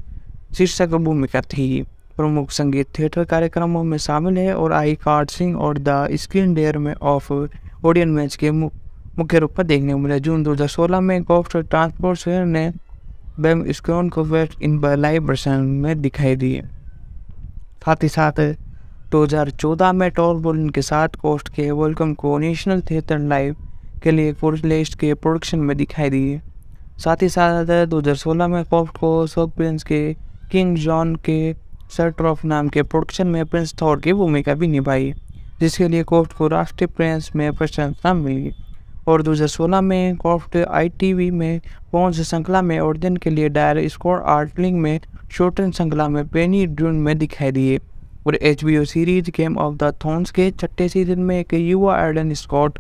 शीर्षक भूमिका थी। प्रमुख संगीत थिएटर कार्यक्रमों में शामिल है और आई कार्ड सिंग और द स्क्रीन डेयर में ऑफ ओडियन मैच के मुख्य रूप में देखने को मिला। जून 2016 में क्रॉफ्ट ट्रांसपोर्ट ने बेम स्क्रोन को वेस्ट इन लाइव वर्जन में दिखाई दिए। साथ ही साथ 2014 में टॉल बोलिन के साथ कोस्ट के वेलकम को नेशनल थिएटर लाइव के लिए फोर्सलेस्ट के प्रोडक्शन में दिखाई दिए। साथ ही साथ 2016 में कोस्ट को सोक प्रिंस के किंग जॉन के सर्टर ऑफ नाम के प्रोडक्शन में प्रिंस थॉर की भूमिका भी निभाई, जिसके लिए कोस्ट को राष्ट्रीय प्रिंस में प्रशंसा मिली। और 2016 में क्रॉफ्ट ITV में पहुंच श्रृंखला में ऑर्डन के लिए डायर स्कोर आर्टलिंग में शोटन श्रृंखला में पेनी ड्रून में दिखाई दिए। और HBO series game of the thrones के 6ठे सीजन में एक युवा एडन स्कॉट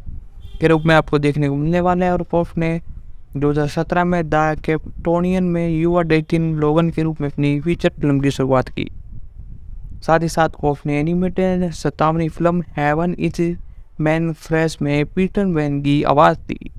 के रूप में आपको देखने को मिलने वाला है। और कॉफ ने 2017 में द कैप्टोनियन में युवा डेटिन लोगन के रूप में अपनी फीचर फिल्म की शुरुआत की। साथ ही साथ कॉफ ने एनिमेटेड 57वीं film heaven is man fresh में पीटर वैन की आवाज़ दी।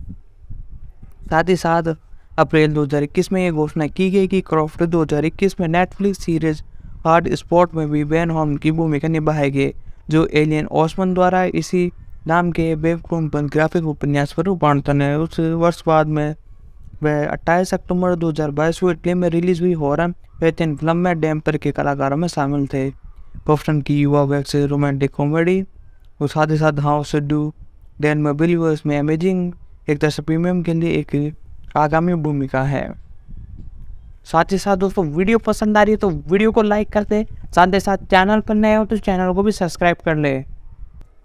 साथ ही साथ अप्रैल 2021 में ये घोषणा की गई कि क्रॉफ्ट 2021 में नेटफ्लिक्स सीरीज हार्ड स्पॉट में भी वैन हॉर्न की भूमिका निभाएंगे, जो एलियन ओस्मन द्वारा इसी नाम के वेबकॉम पर ग्राफिक उपन्यास पर रूपांतरण है। उस वर्ष बाद में वह 28 अक्टूबर 2022 को इटली में रिलीज हुई हॉरर एथेन फिल्म में डैम्पर के कलाकारों में शामिल थे। कॉफ्टन की युवा वेब से रोमांटिक कॉमेडी और साथ ही साथ हाउस डू डेन में बिलीवर्स में अमेजिंग एक तरह से प्रीमियम के लिए एक आगामी भूमिका है। साथ ही साथ दोस्तों वीडियो पसंद आ रही है तो वीडियो को लाइक कर दे, साथ ही साथ चैनल पर नए हो तो चैनल को भी सब्सक्राइब कर ले।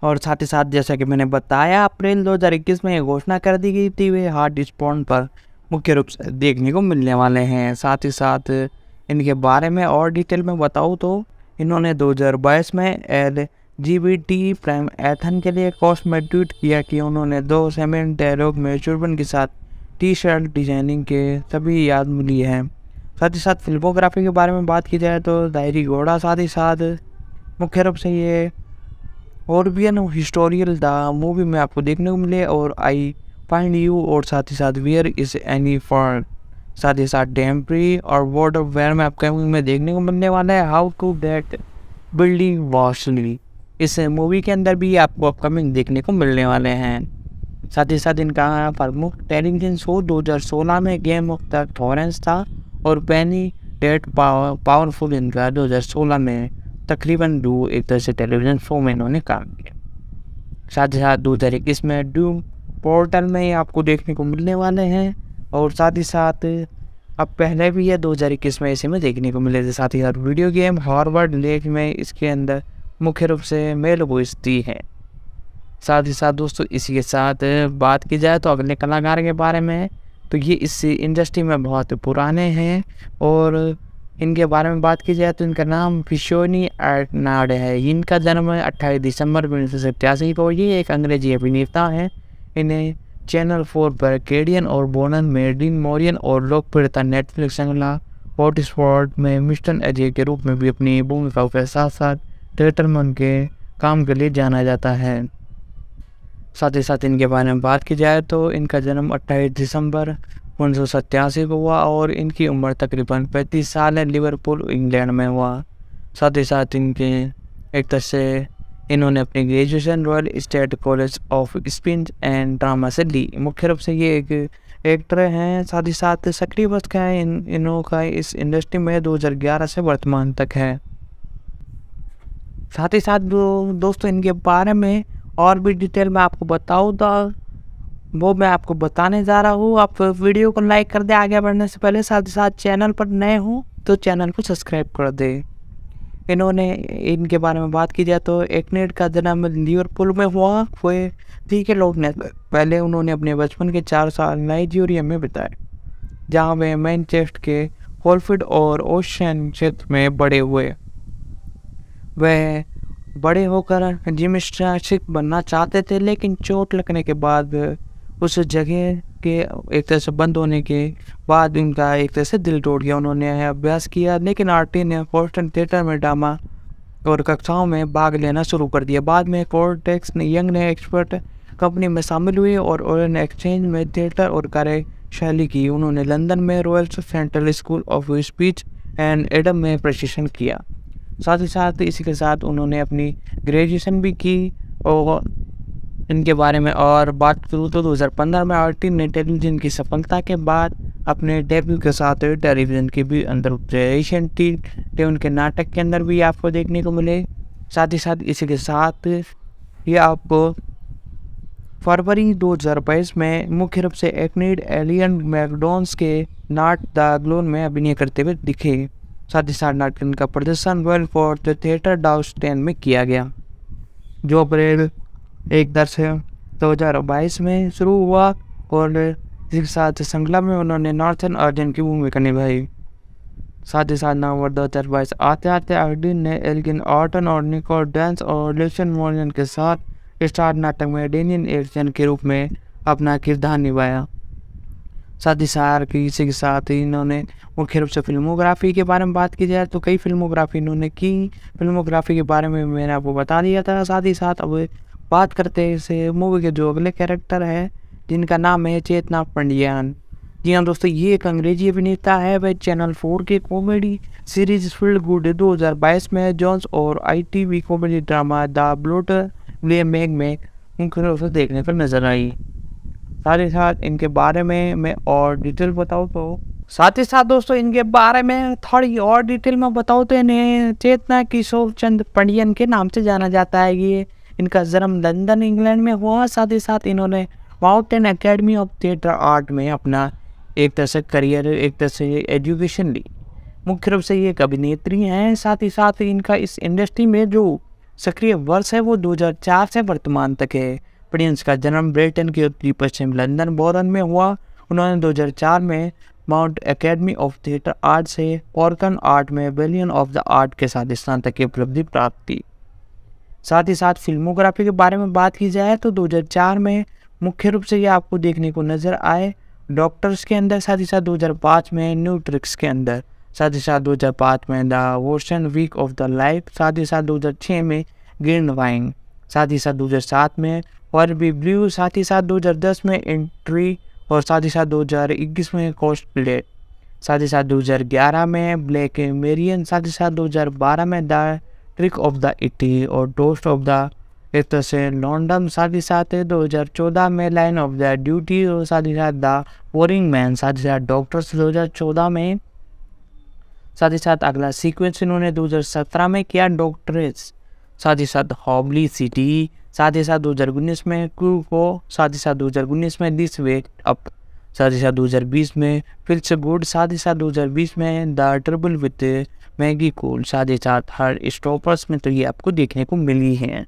और साथ ही साथ जैसा कि मैंने बताया अप्रैल 2021 में ये घोषणा कर दी गई थी वे हार्ड स्पॉट पर मुख्य रूप से देखने को मिलने वाले हैं। साथ ही साथ इनके बारे में और डिटेल में बताऊँ तो इन्होंने 2022 में LGBT प्राइम एथन के लिए कॉस्ट में ट्वीट किया कि उन्होंने 2 सेमेंट डायलॉग में चुर्बन के साथ टी-शर्ट डिजाइनिंग के सभी याद मिली है। साथ ही साथ फिल्मोग्राफी के बारे में बात की जाए तो डायरी घोड़ा, साथ ही साथ मुख्य रूप से ये ऑर्बियन हिस्टोरियल द मूवी में आपको देखने को मिले और आई फाइंड यू और साथ ही साथ वेयर इज एनी फॉर, साथ ही साथ डेम्प्री और वर्ड ऑफ वेयर में आपको में देखने को मिलने वाला है हाउ टू गेट बिल्डिंग वॉशली। इस मूवी के अंदर भी आपको अपकमिंग देखने को मिलने वाले हैं। साथ ही साथ इनका प्रमुख टेलीविजन शो 2016 में गेम ऑफ द थ्रोन्स था और पेनी डेट पावरफुल इनका 2016 में तकरीबन एक तरह से टेलीविज़न शो में इन्होंने काम किया। साथ ही साथ 2021 में डूम पोर्टल में आपको देखने को मिलने वाले हैं और साथ ही साथ अब पहले भी ये 2021 में ऐसे में देखने को मिले थे। साथ ही साथ वीडियो गेम हार्वर्ड लेक में इसके अंदर मुख्य रूप से मेल वॉइस दी है। साथ ही साथ दोस्तों इसी के साथ बात की जाए तो अगले कलाकार के बारे में तो ये इस इंडस्ट्री में बहुत पुराने हैं और इनके बारे में बात की जाए तो इनका नाम फिशोनी आर्नाड है। इनका जन्म 28 दिसंबर 1987 को। ये एक अंग्रेजी अभिनेता है। इन्हें चैनल 4 पर कैडियन और बोनन में डीन मोरियन और लोकप्रियता नेटफ्लिक्स श्रृंखला हॉट स्पॉट में मिस्टर अजय के रूप में भी अपनी भूमिकाओं के साथ साथ थिएटर में उनके काम के लिए जाना जाता है। साथ ही साथ इनके बारे में बात की जाए तो इनका जन्म 28 दिसंबर 1987 को हुआ और इनकी उम्र तकरीबन 35 साल है। लिवरपूल इंग्लैंड में हुआ। साथ ही साथ इनके एक तरह से इन्होंने अपनी graduation royal state college of speech and drama से ली। मुख्य रूप से ये एक एक्टर हैं। साथ ही साथ सक्रिय वर्ष का है इन्हों का इस इंडस्ट्री में 2011 से वर्तमान तक है। साथ ही साथ दोस्तों इनके बारे में और भी डिटेल में आपको बताऊँ तो वो मैं आपको बताने जा रहा हूँ। आप वीडियो को लाइक कर दे आगे बढ़ने से पहले। साथ ही साथ चैनल पर नए हो तो चैनल को सब्सक्राइब कर दे। इन्होंने इनके बारे में बात की जाए तो एक्नेट का जन्म लिवरपूल में हुआ। हुए ठीक है लोग ने पहले उन्होंने अपने बचपन के 4 साल नाइजीरिया में बिताए, जहाँ वे मैनचेस्टर के होलफील्ड और ओशन क्षेत्र में बड़े हुए। वह बड़े होकर जिम्नास्टिक बनना चाहते थे, लेकिन चोट लगने के बाद उस जगह के एक तरह से बंद होने के बाद उनका एक तरह से दिल टूट गया। उन्होंने अभ्यास किया, लेकिन आरटी ने फोर्टन थिएटर में ड्रामा और कक्षाओं में भाग लेना शुरू कर दिया। बाद में कोर्टेक्स यंग ने एक्सपर्ट कंपनी में शामिल हुए और ओरियन एक्सचेंज में थिएटर और कार्यशैली की। उन्होंने लंदन में royal central school of speech and Adam में प्रशिक्षण किया। साथ ही साथ इसी के साथ उन्होंने अपनी ग्रेजुएशन भी की। और इनके बारे में और बात करूँ तो 2015 में आरटी ने टेलीविज़न की सफलता के बाद अपने डेब्यू के साथ टेलीविज़न के भी अंदर एशियन टी उनके नाटक के अंदर भी आपको देखने को मिले। साथ ही साथ इसी के साथ ये आपको फरवरी 2022 में मुख्य रूप से एक्नेड एलियन मैकडोनस के नाट द ग्लोन में अभिनय करते हुए दिखे। साथ ही साथ नाटक का प्रदर्शन रॉयल फोर्ट थिएटर डाउस्टेन में किया गया, जो अप्रैल 1 से 2022 में शुरू हुआ। और इसके साथ श्रृंखला में उन्होंने नॉर्थन अर्जन की भूमिका निभाई। साथ ही साथ नवंबर 2022 आते आते आर्डिन ने एल्गिन ऑर्टन और निकोल डांस और लेशन मोरियन के साथ स्टार नाटक में डेनियल एरिक्सन के रूप में अपना किरदार निभाया। साथ ही साथ इसी के साथ इन्होंने मुख्य रूप से फिल्मोग्राफी के बारे में बात की जाए तो कई फिल्मोग्राफी इन्होंने की। फिल्मोग्राफी के बारे में मैंने आपको बता दिया था। साथ ही साथ अब बात करते हैं इस मूवी के जो अगले कैरेक्टर है जिनका नाम है चेतना पंडियान। जी हाँ दोस्तों, ये एक अंग्रेजी अभिनेता है। वह चैनल 4 के कॉमेडी सीरीज फील गुड 2022 में जॉन्स और ITV comedy drama the blotter Meg में मुख्य रूप से देखने पर नजर आई। साथ ही साथ इनके बारे में मैं और डिटेल बताऊँ तो इनके बारे में थोड़ी और डिटेल में बताऊँ तो इन्हें चेतना किशोर चंद पंडियन के नाम से जाना जाता है। ये इनका जन्म लंदन इंग्लैंड में हुआ। साथ ही साथ इन्होंने mountain academy of theatre art में अपना एक तरह से करियर, एक तरह से एजुकेशन ली। मुख्य रूप से ये एक अभिनेत्री हैं। साथ ही साथ इनका इस इंडस्ट्री में जो सक्रिय वर्ष है वो 2004 से वर्तमान तक है। प्रिंस का जन्म ब्रिटेन के उत्तरी पश्चिम लंदन बोरन में हुआ। उन्होंने 2004 में mount academy of theatre art से ऑर्कन आर्ट में बेलियन ऑफ द आर्ट के साथ स्नातक की उपलब्धि प्राप्त की। साथ ही साथ फिल्मोग्राफी के बारे में बात की जाए तो 2004 में मुख्य रूप से ये आपको देखने को नजर आए डॉक्टर्स के अंदर। साथ ही साथ 2005 में न्यू ट्रिक्स के अंदर। साथ ही साथ 2005 में द वोशन वीक ऑफ द लाइफ। साथ ही साथ 2006 में ग्रीन वाइन। साथ ही साथ 2007 में और भी ब्लू। साथ ही साथ 2010 में एंट्री और साथ ही साथ 2021 में कोस्ट प्लेट। साथ ही साथ 2011 में ब्लैक मेरियन। साथ ही साथ 2012 में द ट्रिक ऑफ द इटी और टोस्ट ऑफ द एक तरह से लॉन्डम। साथ ही साथ 2014 में लाइन ऑफ द ड्यूटी और साथ ही साथ द बोरिंग मैन। साथ ही साथ डॉक्टर्स 2014 में। साथ ही साथ अगला सीक्वेंस इन्होंने 2017 में किया डॉक्टरेट्स। साथ ही साथ हॉबली सिटी। साथ ही साथ 2019 में क्रू को। साथ ही साथ 2019 में दिस वेट अप। साथ ही साथ 2020 में फिल्स गुड। साथ ही साथ 2020 में the trouble with Maggi cool. साथ ही साथ हर स्टॉपर्स में तो ये आपको देखने को मिली हैं।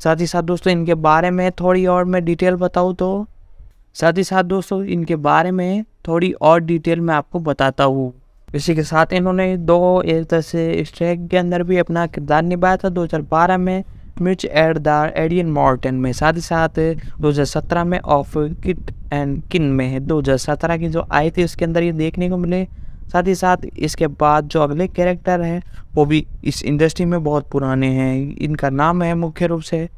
साथ ही साथ दोस्तों इनके बारे में थोड़ी और मैं डिटेल बताऊँ तो थोड़ी और डिटेल मैं आपको बताता हूँ। इसी के साथ इन्होंने दो एक तरह से स्ट्राइक के अंदर भी अपना किरदार निभाया था। 2012 में मिर्च एट द एडियन मॉर्टन में। साथ ही साथ 2017 में ऑफ किट एंड किन में 2017 की जो आई थी उसके अंदर ये देखने को मिले। साथ ही साथ इसके बाद जो अगले कैरेक्टर हैं वो भी इस इंडस्ट्री में बहुत पुराने हैं। इनका नाम है मुख्य रूप से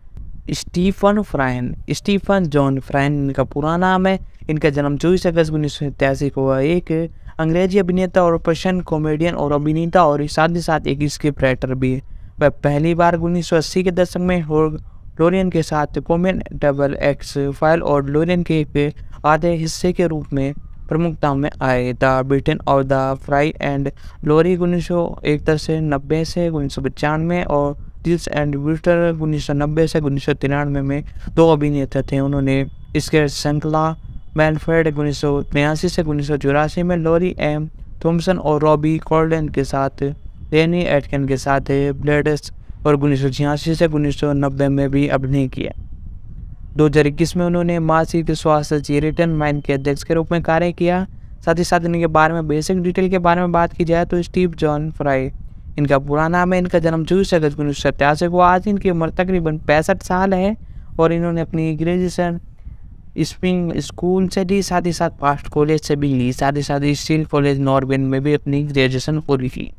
स्टीफन जॉन फ्राइन इनका पूरा नाम है। इनका जन्म 24 अगस्त 1987 को हुआ। एक अंग्रेजी अभिनेता और प्रशन कॉमेडियन और अभिनेता और साथ ही साथ एक स्क्रिप्ट राइटर भी है। वह पहली बार 1980 के दशक में लोरियन के साथ कॉमेन डबल एक्स फाइल और लोरियन के एक आधे हिस्से के रूप में प्रमुखता में आए। द ब्रिटेन और द फ्राई एंड लोरी 1991 से 90 से 1995 और दिल्स एंड विल्टर 1990 से 1993 में दो अभिनेता थे। उन्होंने इसके श्रृंखला मैनफ्रेड 1983 से 1984 में लोरी एम थॉमसन और रॉबी कॉल्डन के साथ रेनी एटकिन के साथ ब्लेडस और 1986 से 1990 में भी अभिनय किया। 2021 में उन्होंने मासिक स्वास्थ्य चैरिटन माइंड के अध्यक्ष के रूप में कार्य किया। साथ ही साथ इनके बारे में बेसिक डिटेल के बारे में बात की जाए तो स्टीव जॉन फ्राई इनका पूरा नाम है। इनका जन्म 24 अगस्त 1987 को। आज इनकी उम्र तकरीबन 65 साल है और इन्होंने अपनी ग्रेजुएशन स्प्रिंग स्कूल से ली। साथ ही साथ फास्ट कॉलेज से भी ली। साथ ही साथ स्टील कॉलेज नॉर्वेन में भी अपनी ग्रेजुएशन पूरी की।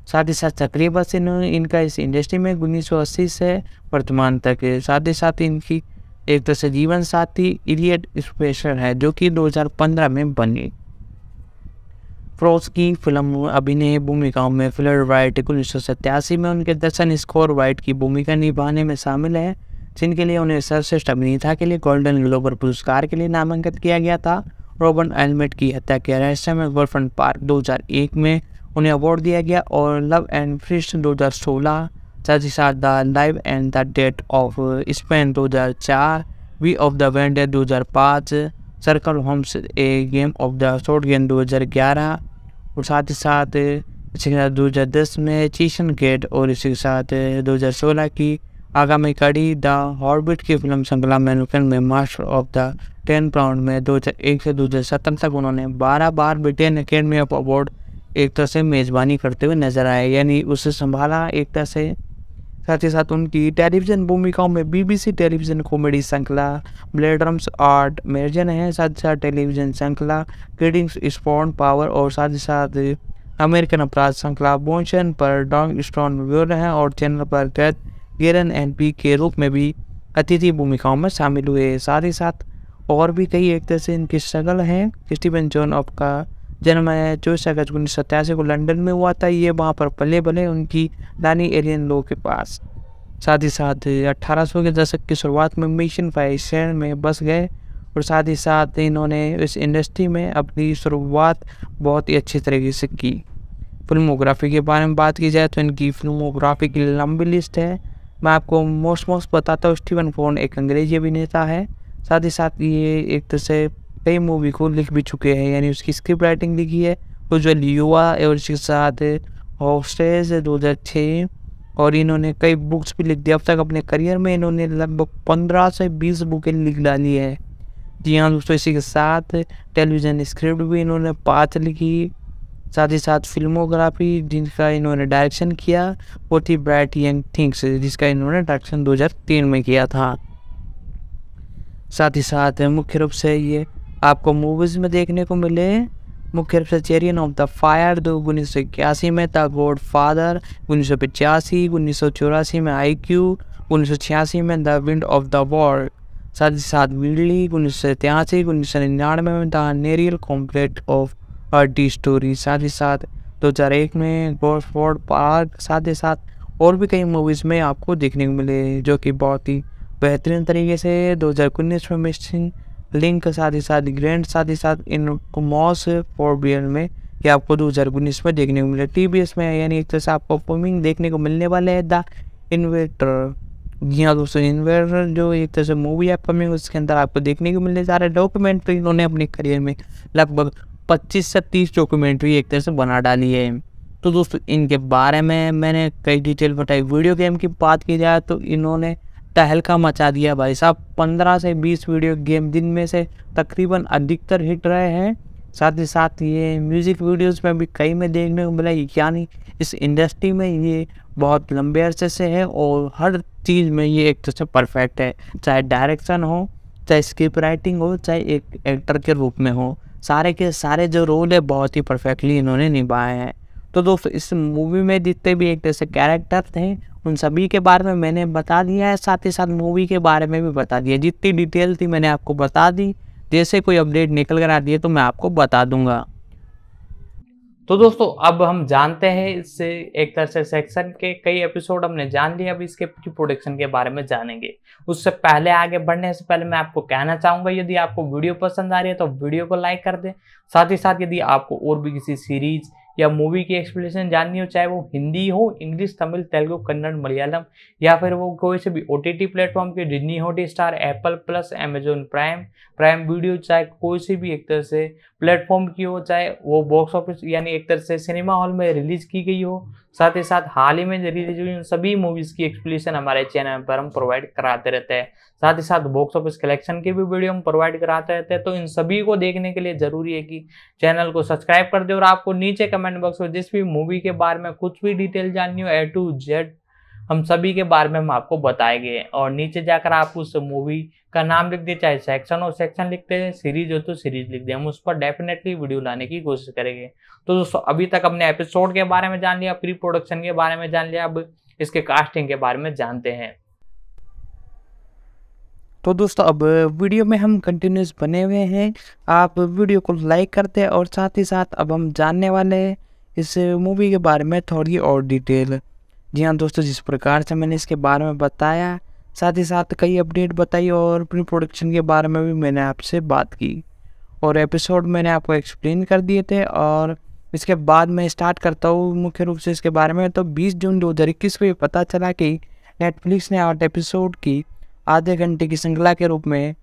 साथ ही साथ सक्रिय बस इनका इस इंडस्ट्री में 1980 से वर्तमान तक है। साथ ही साथ इनकी एक तरह से जीवन साथी इलियट स्पेशल है जो कि 2015 में बनी। फ्रोज की फिल्म अभिनय भूमिकाओं में फ्लड वाइट 1987 में उनके दर्शन स्कोर वाइट की भूमिका निभाने में शामिल है, जिनके लिए उन्हें सर्वश्रेष्ठ अभिनेता के लिए गोल्डन ग्लोब पुरस्कार के लिए नामांकित किया गया था। रॉबर्ट एल्मेट की हत्या के रहस्य में गोल्फन पार्क 2001 में उन्हें अवार्ड दिया गया और लव एंड फिस्ट 2016। साथ ही साथ the live and the death of Spain 2004, V of the vendor 2005, circle Holmes a game of the short game 2011 और साथ ही साथ इसी के साथ 2010 में चीशन गेट और इसी के साथ 2016 की आगामी कड़ी द हॉर्बिट की फिल्म श्रृंखला मैनुकन में मास्टर ऑफ द 10 पाउंड में 2001 से 2017 तक उन्होंने 12 बार ब्रिटेन अकेडमी ऑफ अवार्ड एक तरह से मेज़बानी करते हुए नजर आए, यानी उसे संभाला एक तरह से साथ ही साथ उनकी टेलीविज़न भूमिकाओं में BBC टेलीविज़न कॉमेडी श्रृंखला ब्लेडरम्स आर्ट मेजन है, साथ ही साथ टेलीविज़न श्रृंखला किडिंग्स स्पॉन पावर और साथ ही साथ अमेरिकन अपराध श्रृंखला बोनशन पर डॉग स्टोन व्यूर हैं और चैनल पर कैद गेरन NP के रूप में भी अतिथि भूमिकाओं में शामिल हुए। साथ ही साथ और भी कई एक्टर से इनकी स्ट्रगल हैं। स्टीवन जॉन ऑफ का जन्म 24 अगस्त 1987 को लंदन में हुआ था। ये वहाँ पर पले बले उनकी नानी एलियन लो के पास। साथ ही साथ 1800 के दशक की शुरुआत में मिशन 5 शहर में बस गए और साथ ही साथ इन्होंने इस इंडस्ट्री में अपनी शुरुआत बहुत ही अच्छी तरीके से की। फिल्मोग्राफी के बारे में बात की जाए तो इनकी फिल्मोग्राफी की लंबी लिस्ट है। मैं आपको मोस्ट बताता हूँ। स्टीवन फोर्ड एक अंग्रेजी अभिनेता है। साथ ही साथ ये एक तरह से कई मूवी को लिख भी चुके हैं, यानी उसकी स्क्रिप्ट राइटिंग लिखी है उज्ज्वल युवा और इसके साथ हॉस्टेज 2006 और इन्होंने कई बुक्स भी लिख दी। अब तक अपने करियर में इन्होंने लगभग 15 से 20 बुकें लिख डाली है। जी हाँ दोस्तों, इसी के साथ टेलीविज़न स्क्रिप्ट भी इन्होंने 5 लिखी। साथ ही साथ फिल्मोग्राफी जिनका इन्होंने डायरेक्शन किया वो थी ब्राइट यंग थिंग्स, जिसका इन्होंने डायरेक्शन 2003 में किया था। साथ ही साथ मुख्य रूप से ये आपको मूवीज़ में देखने को मिले। मुख्य रूप से चैरियन ऑफ द फायर 1981 में था, गॉड फादर 1985, 1984 में IQ, 1986 में the wind of the war. साथ ही साथ विडली 1983, 1999 में था नेरियल कॉम्प्लेट ऑफ डी स्टोरी। साथ ही साथ 2001 में गॉडफॉर्ड पार्क। साथ ही साथ और भी कई मूवीज़ में आपको देखने को मिले जो कि बहुत ही बेहतरीन तरीके से 2019 में मिसिंग लिंक, साथ ही साथ ग्रैंड, साथ ही साथ इन मॉस फॉरबियर में ये आपको 2019 में देखने को मिले। TBS में यानी एक तरह से आपको परफॉर्मिंग देखने को मिलने वाले है द इन्वेटर। जी हाँ दोस्तों, इन्वेटर जो एक तरह से मूवी है अपकमिंग, उसके अंदर आपको देखने को मिलने जा रहा है डॉक्यूमेंट्री। इन्होंने अपने करियर में लगभग 25 से 30 डॉक्यूमेंट्री एक तरह से बना डाली है। तो दोस्तों इनके बारे में मैंने कई डिटेल बताई। वीडियो गेम की बात की जाए तो इन्होंने तहलका मचा दिया भाई साहब। 15 से 20 वीडियो गेम दिन में से तकरीबन अधिकतर हिट रहे हैं। साथ ही साथ ये म्यूज़िक वीडियोस में भी कई में देखने को मिला। यानी इस इंडस्ट्री में ये बहुत लंबे अरसे से है और हर चीज़ में ये एक तरह से परफेक्ट है, चाहे डायरेक्शन हो, चाहे स्क्रिप्ट राइटिंग हो, चाहे एक एक्टर के रूप में हो। सारे के सारे जो रोल है बहुत ही परफेक्टली इन्होंने निभाए हैं। तो दोस्तों इस मूवी में जितने भी एक तरह से कैरेक्टर थे उन सभी के बारे में मैंने बता दिया है। साथ ही साथ मूवी के बारे में भी बता दिया। जितनी डिटेल थी मैंने आपको बता दी। जैसे कोई अपडेट निकल कर आती है तो मैं आपको बता दूंगा। तो दोस्तों अब हम जानते हैं इससे एक तरह से सेक्शन के कई एपिसोड हमने जान लिए। अब इसके प्रोडक्शन के बारे में जानेंगे। उससे पहले आगे बढ़ने से पहले मैं आपको कहना चाहूंगा, यदि आपको वीडियो पसंद आ रही है तो वीडियो को लाइक कर दें। साथ ही साथ यदि आपको और भी किसी सीरीज या मूवी की एक्सप्लेनेशन जाननी हो, चाहे वो हिंदी हो, इंग्लिश, तमिल, तेलुगु, कन्नड़, मलयालम या फिर वो कोई से भी OTT प्लेटफॉर्म के Disney Hotstar, Apple plus, Amazon prime video, चाहे कोई सी भी एक तरह से प्लेटफॉर्म की हो, चाहे वो बॉक्स ऑफिस यानी एक तरह से सिनेमा हॉल में रिलीज की गई हो, साथ ही साथ हाल ही में रिलीज हुई उन सभी मूवीज की एक्सप्लेनेशन हमारे चैनल पर हम प्रोवाइड कराते रहते हैं। साथ ही साथ बॉक्स ऑफिस कलेक्शन की भी वीडियो हम प्रोवाइड कराते रहते हैं। तो इन सभी को देखने के लिए जरूरी है कि चैनल को सब्सक्राइब कर दे और आपको नीचे कमेंट बॉक्स में जिस भी मूवी के बारे में कुछ भी डिटेल जाननी हो A to Z हम सभी के बारे में हम आपको बताएंगे। और नीचे जाकर आप उस मूवी का नाम लिख दे, चाहे सेक्शन हो सेक्शन लिखते हैं, सीरीज हो तो सीरीज लिख दे, हम उस पर डेफिनेटली वीडियो लाने की कोशिश करेंगे। तो दोस्तों अभी तक हमने एपिसोड के बारे में जान लिया, प्री प्रोडक्शन के बारे में जान लिया, अब इसके कास्टिंग के बारे में जानते हैं। तो दोस्तों अब वीडियो में हम कंटिन्यूस बने हुए हैं। आप वीडियो को लाइक करते हैं और साथ ही साथ अब हम जानने वाले हैं इस मूवी के बारे में थोड़ी और डिटेल। जी हाँ दोस्तों, जिस प्रकार से मैंने इसके बारे में बताया, साथ ही साथ कई अपडेट बताई और प्री प्रोडक्शन के बारे में भी मैंने आपसे बात की और एपिसोड मैंने आपको एक्सप्लेन कर दिए थे। और इसके बाद मैं स्टार्ट करता हूँ मुख्य रूप से इसके बारे में। तो 20 जून 2021 को ये पता चला कि नेटफ्लिक्स ने 8 एपिसोड की आधे घंटे की श्रृंखला के रूप में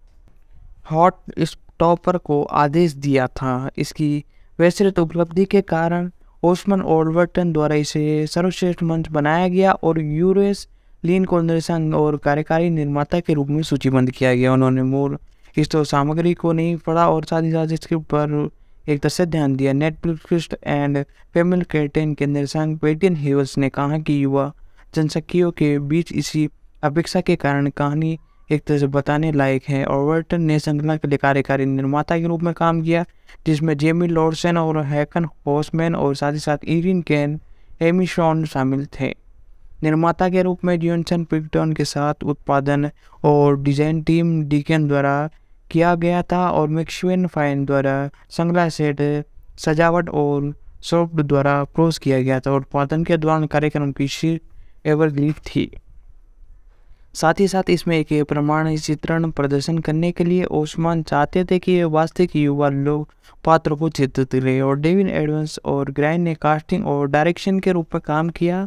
हॉट स्टॉपर को आदेश दिया था। इसकी वैश्विक उपलब्धि के कारण ओस्मन ओल्वर्टन द्वारा इसे सर्वश्रेष्ठ मंच बनाया गया और यूरेस लीन को निर्देशक और कार्यकारी निर्माता के रूप में सूचीबद्ध किया गया। उन्होंने मूल इस तो सामग्री को नहीं पढ़ा और साथ ही साथ इसके ऊपर एक तरह से ध्यान दिया। नेटफ्लिक्स एंड फैमिली कर्टेन के निर्देशक पेटियन हेवल्स ने कहा कि युवा जनशक्तियों के बीच इसी अपेक्षा के कारण कहानी एक तरह से बताने लायक है। और बर्टन ने श्रृंखला के लिए कार्यकारी निर्माता के रूप में काम किया, जिसमें जेमी लॉर्सन और हैकन हॉसमैन और साथ ही साथ इरिन कैन, एमी शॉन शामिल थे। निर्माता के रूप में जॉनसन पिक्टन के साथ उत्पादन और डिजाइन टीम डीकेन द्वारा किया गया था और मैक्सवेन फाइन द्वारा श्रृंखला सेट सजावट और सॉफ्ट द्वारा प्रोस किया गया था। और उत्पादन के दौरान कार्यक्रम की शीर्ष एवरग्रीन थी। साथ ही साथ इसमें एक प्रमाण चित्रण प्रदर्शन करने के लिए ओस्मान चाहते थे कि वास्तविक युवा लोग पात्रों को चित्रित करें, और डेविड एडम्स और ग्राइन ने कास्टिंग और डायरेक्शन के रूप में काम किया।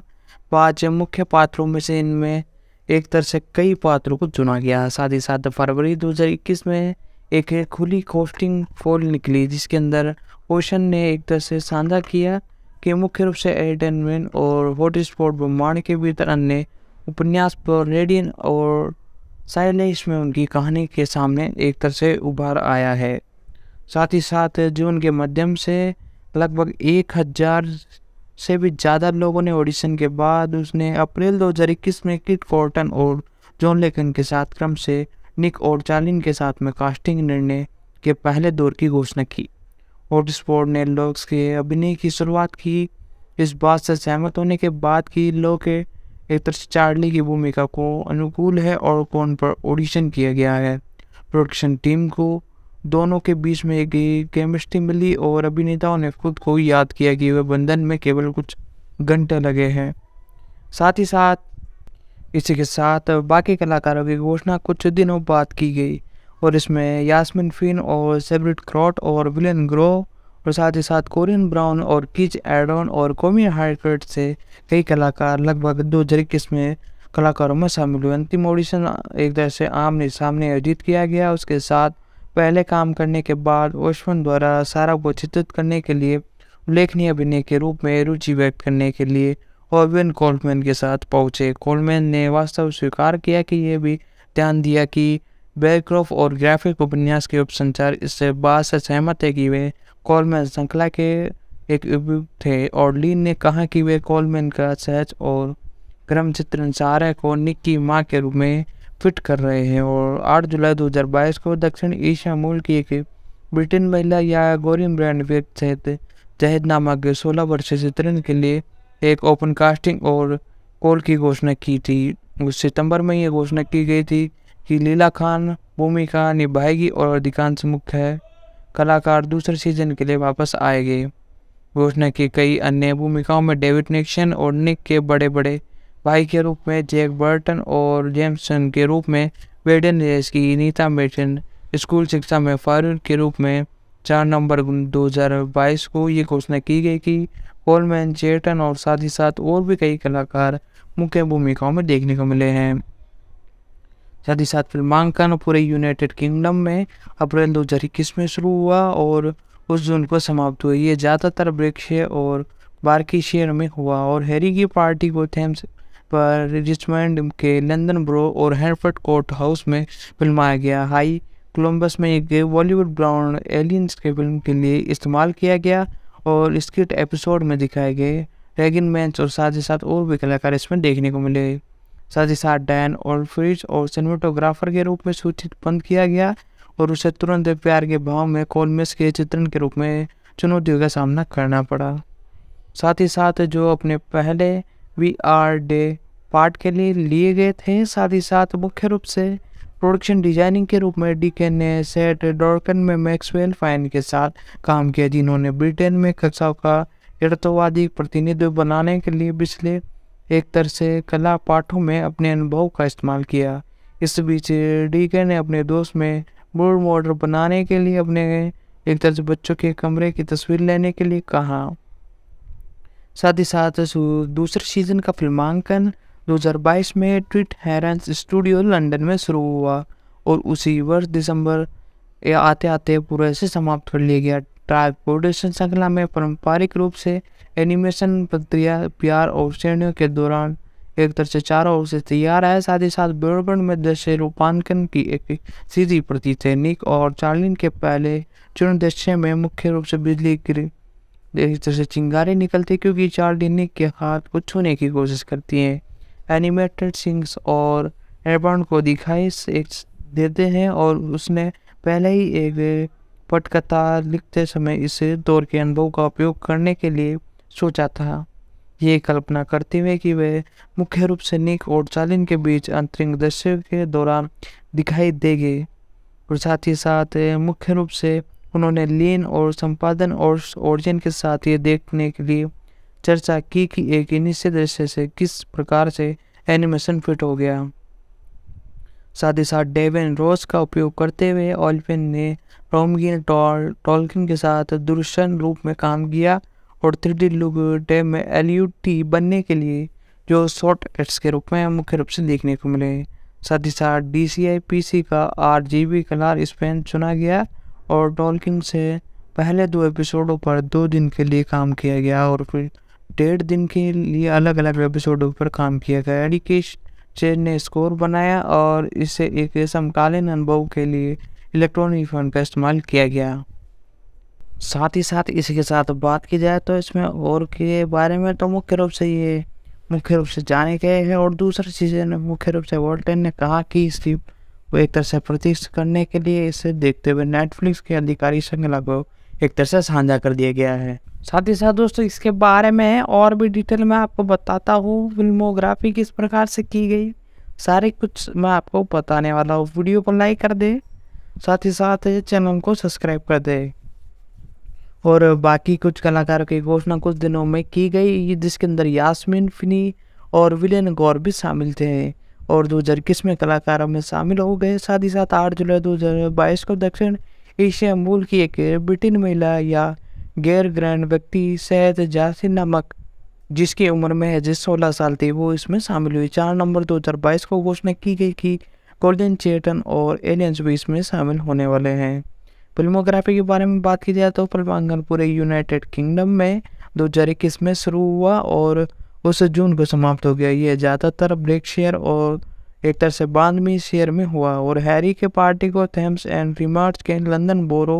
5 मुख्य पात्रों में से इनमें एक तरह से कई पात्रों को चुना गया। साथ ही साथ फरवरी 2021 में एक खुली कास्टिंग पोल निकली, जिसके अंदर ओशन ने एक तरह से साझा किया कि मुख्य रूप से एंटरटेनमेंट और हॉटस्पॉट ब्रह्मांड के भीतर अन्य उपन्यास पर रेडियन और साइलेंस में उनकी कहानी के सामने एक तरह से उभार आया है। साथ ही साथ जून के मध्यम से लगभग 1000 से भी ज़्यादा लोगों ने ऑडिशन के बाद उसने अप्रैल 2021 में किट कॉर्टन और जॉन लेकन के साथ क्रम से निक और चार्लिन के साथ में कास्टिंग निर्णय के पहले दौर की घोषणा की। हॉटस्पॉट ने लोग के अभिनय की शुरुआत की, इस बात से सहमत होने के बाद कि लोग के एक तरह से चार्ली की भूमिका को अनुकूल है और कौन पर ऑडिशन किया गया है। प्रोडक्शन टीम को दोनों के बीच में एक केमिस्ट्री मिली और अभिनेताओं ने खुद को याद किया कि वे बंधन में केवल कुछ घंटे लगे हैं। साथ ही साथ इसी के साथ बाकी कलाकारों की घोषणा कुछ दिनों बाद की गई, और इसमें यास्मिन फिन और सेब्रिट क्रॉट और विलियन ग्रो और साथ ही साथ कोरियन ब्राउन और किज एडोन और कॉमी हार्कर्ट से कई कलाकार लगभग 2021 में कलाकारों में शामिल हुए। अंतिम ऑडिशन एक तरह से आमने सामने आयोजित किया गया। उसके साथ पहले काम करने के बाद ओशमन द्वारा सारा को चित्रित करने के लिए उल्लेखनीय अभिनय के रूप में रुचि व्यक्त करने के लिए ओवेन कोलमैन के साथ पहुंचे। कोलमैन ने वास्तव स्वीकार किया कि यह भी ध्यान दिया कि बेयरक्रॉफ्ट और ग्राफिक उपन्यास के उपसंचार इससे बात से सहमत है कि वे कोलमैन श्रृंखला के एक उपयुक्त थे, और लीन ने कहा कि वे कोलमैन का सहज और क्रम चित्रण सारा को निक की मां के रूप में फिट कर रहे हैं। और 8 जुलाई 2022 को दक्षिण एशिया मूल की एक ब्रिटेन महिला या गोरियन ब्रांड व्यक्ति सहित जहेद नामक 16 वर्षीय चित्रण के लिए एक ओपन कास्टिंग और कॉल की घोषणा की थी। उस सितंबर में ये घोषणा की गई थी कि लीला खान भूमिका निभाएगी और अधिकांश मुख्य कलाकार दूसरे सीजन के लिए वापस आएंगे। घोषणा की कई अन्य भूमिकाओं में डेविड निक्सन और निक के बड़े बड़े भाई के रूप में जैक बर्टन और जेम्सन के रूप में वेडन रेस की नीता मेटन, स्कूल शिक्षा में फारूक के रूप में 4 नवंबर 2022 को ये घोषणा की गई कि कोलमैन, चेटन और साथ ही साथ और भी कई कलाकार मुख्य भूमिकाओं में देखने को मिले हैं। साथ ही साथ फिल्मांकन पूरे यूनाइटेड किंगडम में अप्रैल 2021 में शुरू हुआ और उस जून को समाप्त हुआ। ये ज़्यादातर ब्रिक्शेयर और बार्कीशेयर में हुआ, और हैरी की पार्टी को थेम्स पर रिचमंड के लंदन ब्रो और हैरफर्ड कोर्ट हाउस में फिल्माया गया। हाई कोलंबस में एक बॉलीवुड ब्राउन एलियंस के फिल्म के लिए इस्तेमाल किया गया और स्किट एपिसोड में दिखाए गए रेगिन मैंस और साथ ही साथ और भी कलाकार इसमें देखने को मिले। साथ ही साथ डैन ऑल्फ्रिज और सिनेमेटोग्राफर के रूप में सूचित बंद किया गया और उसे तुरंत प्यार के भाव में कोलमेस के चित्रण के रूप में चुनौतियों का सामना करना पड़ा। साथ ही साथ जो अपने पहले VR डे पार्ट के लिए गए थे, साथ ही साथ मुख्य रूप से प्रोडक्शन डिजाइनिंग के रूप में डीकेन ने सेट डॉर्कन में मैक्सवेल फाइन के साथ काम किया, जिन्होंने ब्रिटेन में खचाव का यथार्थवादी प्रतिनिधित्व बनाने के लिए पिछले एक तरह से कला पाठों में अपने अनुभव का इस्तेमाल किया। इस बीच डीकेन ने अपने दोस्त में मूड मॉडल बनाने के लिए अपने एक तरह से बच्चों के कमरे की तस्वीर लेने के लिए कहा। साथ ही साथ दूसरे सीजन का फिल्मांकन 2022 में ट्विट हेरन्स स्टूडियो लंदन में शुरू हुआ और उसी वर्ष दिसंबर आते आते पूरे से समाप्त कर लिया गया। ट्राइब प्रोडक्शन श्रृंखला में पारंपरिक रूप से एनिमेशन प्रक्रिया प्यार और श्रेणियों के दौरान एक तरह से चारों ओर से तैयार है। साथ ही साथ ब्रॉडबैंड में दृश्य रूपांकन की एक सीधी प्रति थे। निक और चार्लिन के पहले चुन दृश्य में मुख्य रूप से बिजली की एक तरह से चिंगारी निकलती, क्योंकि चार्लिन निक के हाथ को छूने की कोशिश करती हैं। एनिमेटेड सीन्स और एडबॉन्ड को दिखाई देते हैं और उसने पहले ही एक पटकथा लिखते समय इस दौर के अनुभव का उपयोग करने के लिए सोचा था। ये कल्पना करते हुए कि वे मुख्य रूप से निक और चार्लिन के बीच अंतरिंग दृश्य के दौरान दिखाई देंगे और साथ ही साथ मुख्य रूप से उन्होंने लीन और संपादन और ओरिजिन के साथ ये देखने के लिए चर्चा की कि एक निश्चित दृश्य से किस प्रकार से एनिमेशन फिट हो गया। साथ ही साथ डेविन रोज का उपयोग करते हुए ओलिफिन ने रोमगिन टॉलकिन के साथ दूरदर्शन रूप में काम किया और 3D लुक डे में LUT बनने के लिए जो शॉर्ट कट्स के रूप में मुख्य रूप से देखने को मिले। साथ ही साथ DCI PC का RGB कलर स्पेन चुना गया और टॉलकिन से पहले 2 एपिसोडों पर 2 दिन के लिए काम किया गया और फिर 1.5 दिन के लिए अलग अलग एपिसोडों पर काम किया गया। एडी चेन ने स्कोर बनाया और इसे एक समकालीन अनुभव के लिए इलेक्ट्रॉनिक फंड का इस्तेमाल किया गया। साथ ही साथ इसी के साथ बात की जाए तो इसमें और के बारे में तो मुख्य रूप से जाने गए हैं और दूसरी चीज़ें मुख्य रूप से वॉल्टन ने कहा कि इसकी वो एक तरह से प्रतिष्ठित करने के लिए इसे देखते हुए नेटफ्लिक्स के अधिकारी श्रृंखला को एक तरह से साझा कर दिया गया है। साथ ही साथ दोस्तों इसके बारे में और भी डिटेल में आपको बताता हूँ, फिल्मोग्राफी किस प्रकार से की गई, सारे कुछ मैं आपको बताने वाला हूँ। वीडियो को लाइक कर दे, साथ ही साथ चैनल को सब्सक्राइब कर दे। और बाकी कुछ कलाकारों की घोषणा कुछ दिनों में की गई जिसके अंदर यास्मीन फिनी और विलियन गौर भी शामिल थे और 2021 में कलाकारों में शामिल हो गए। साथ ही साथ 8 जुलाई 2022 को दक्षिण एशिया मूल की एक ब्रिटेन महिला या गैर ग्रैंड व्यक्ति सैयद जासिन नामक जिसकी उम्र में 16 साल थी वो इसमें शामिल हुई। 4 नवंबर 2022 को घोषणा की गई कि गोल्डन चेटन और एलियंस भी इसमें शामिल होने वाले हैं। फिल्मोग्राफी के बारे में बात की जाए तो फिल्मांकन पूरे यूनाइटेड किंगडम में 2021 में शुरू हुआ और उस जून को समाप्त हो गया। ये ज़्यादातर ब्रेकशेयर और एक तरह से 92 शेयर में हुआ और हैरी के पार्टी को थेम्स एंड रिमार्च के लंदन बोरो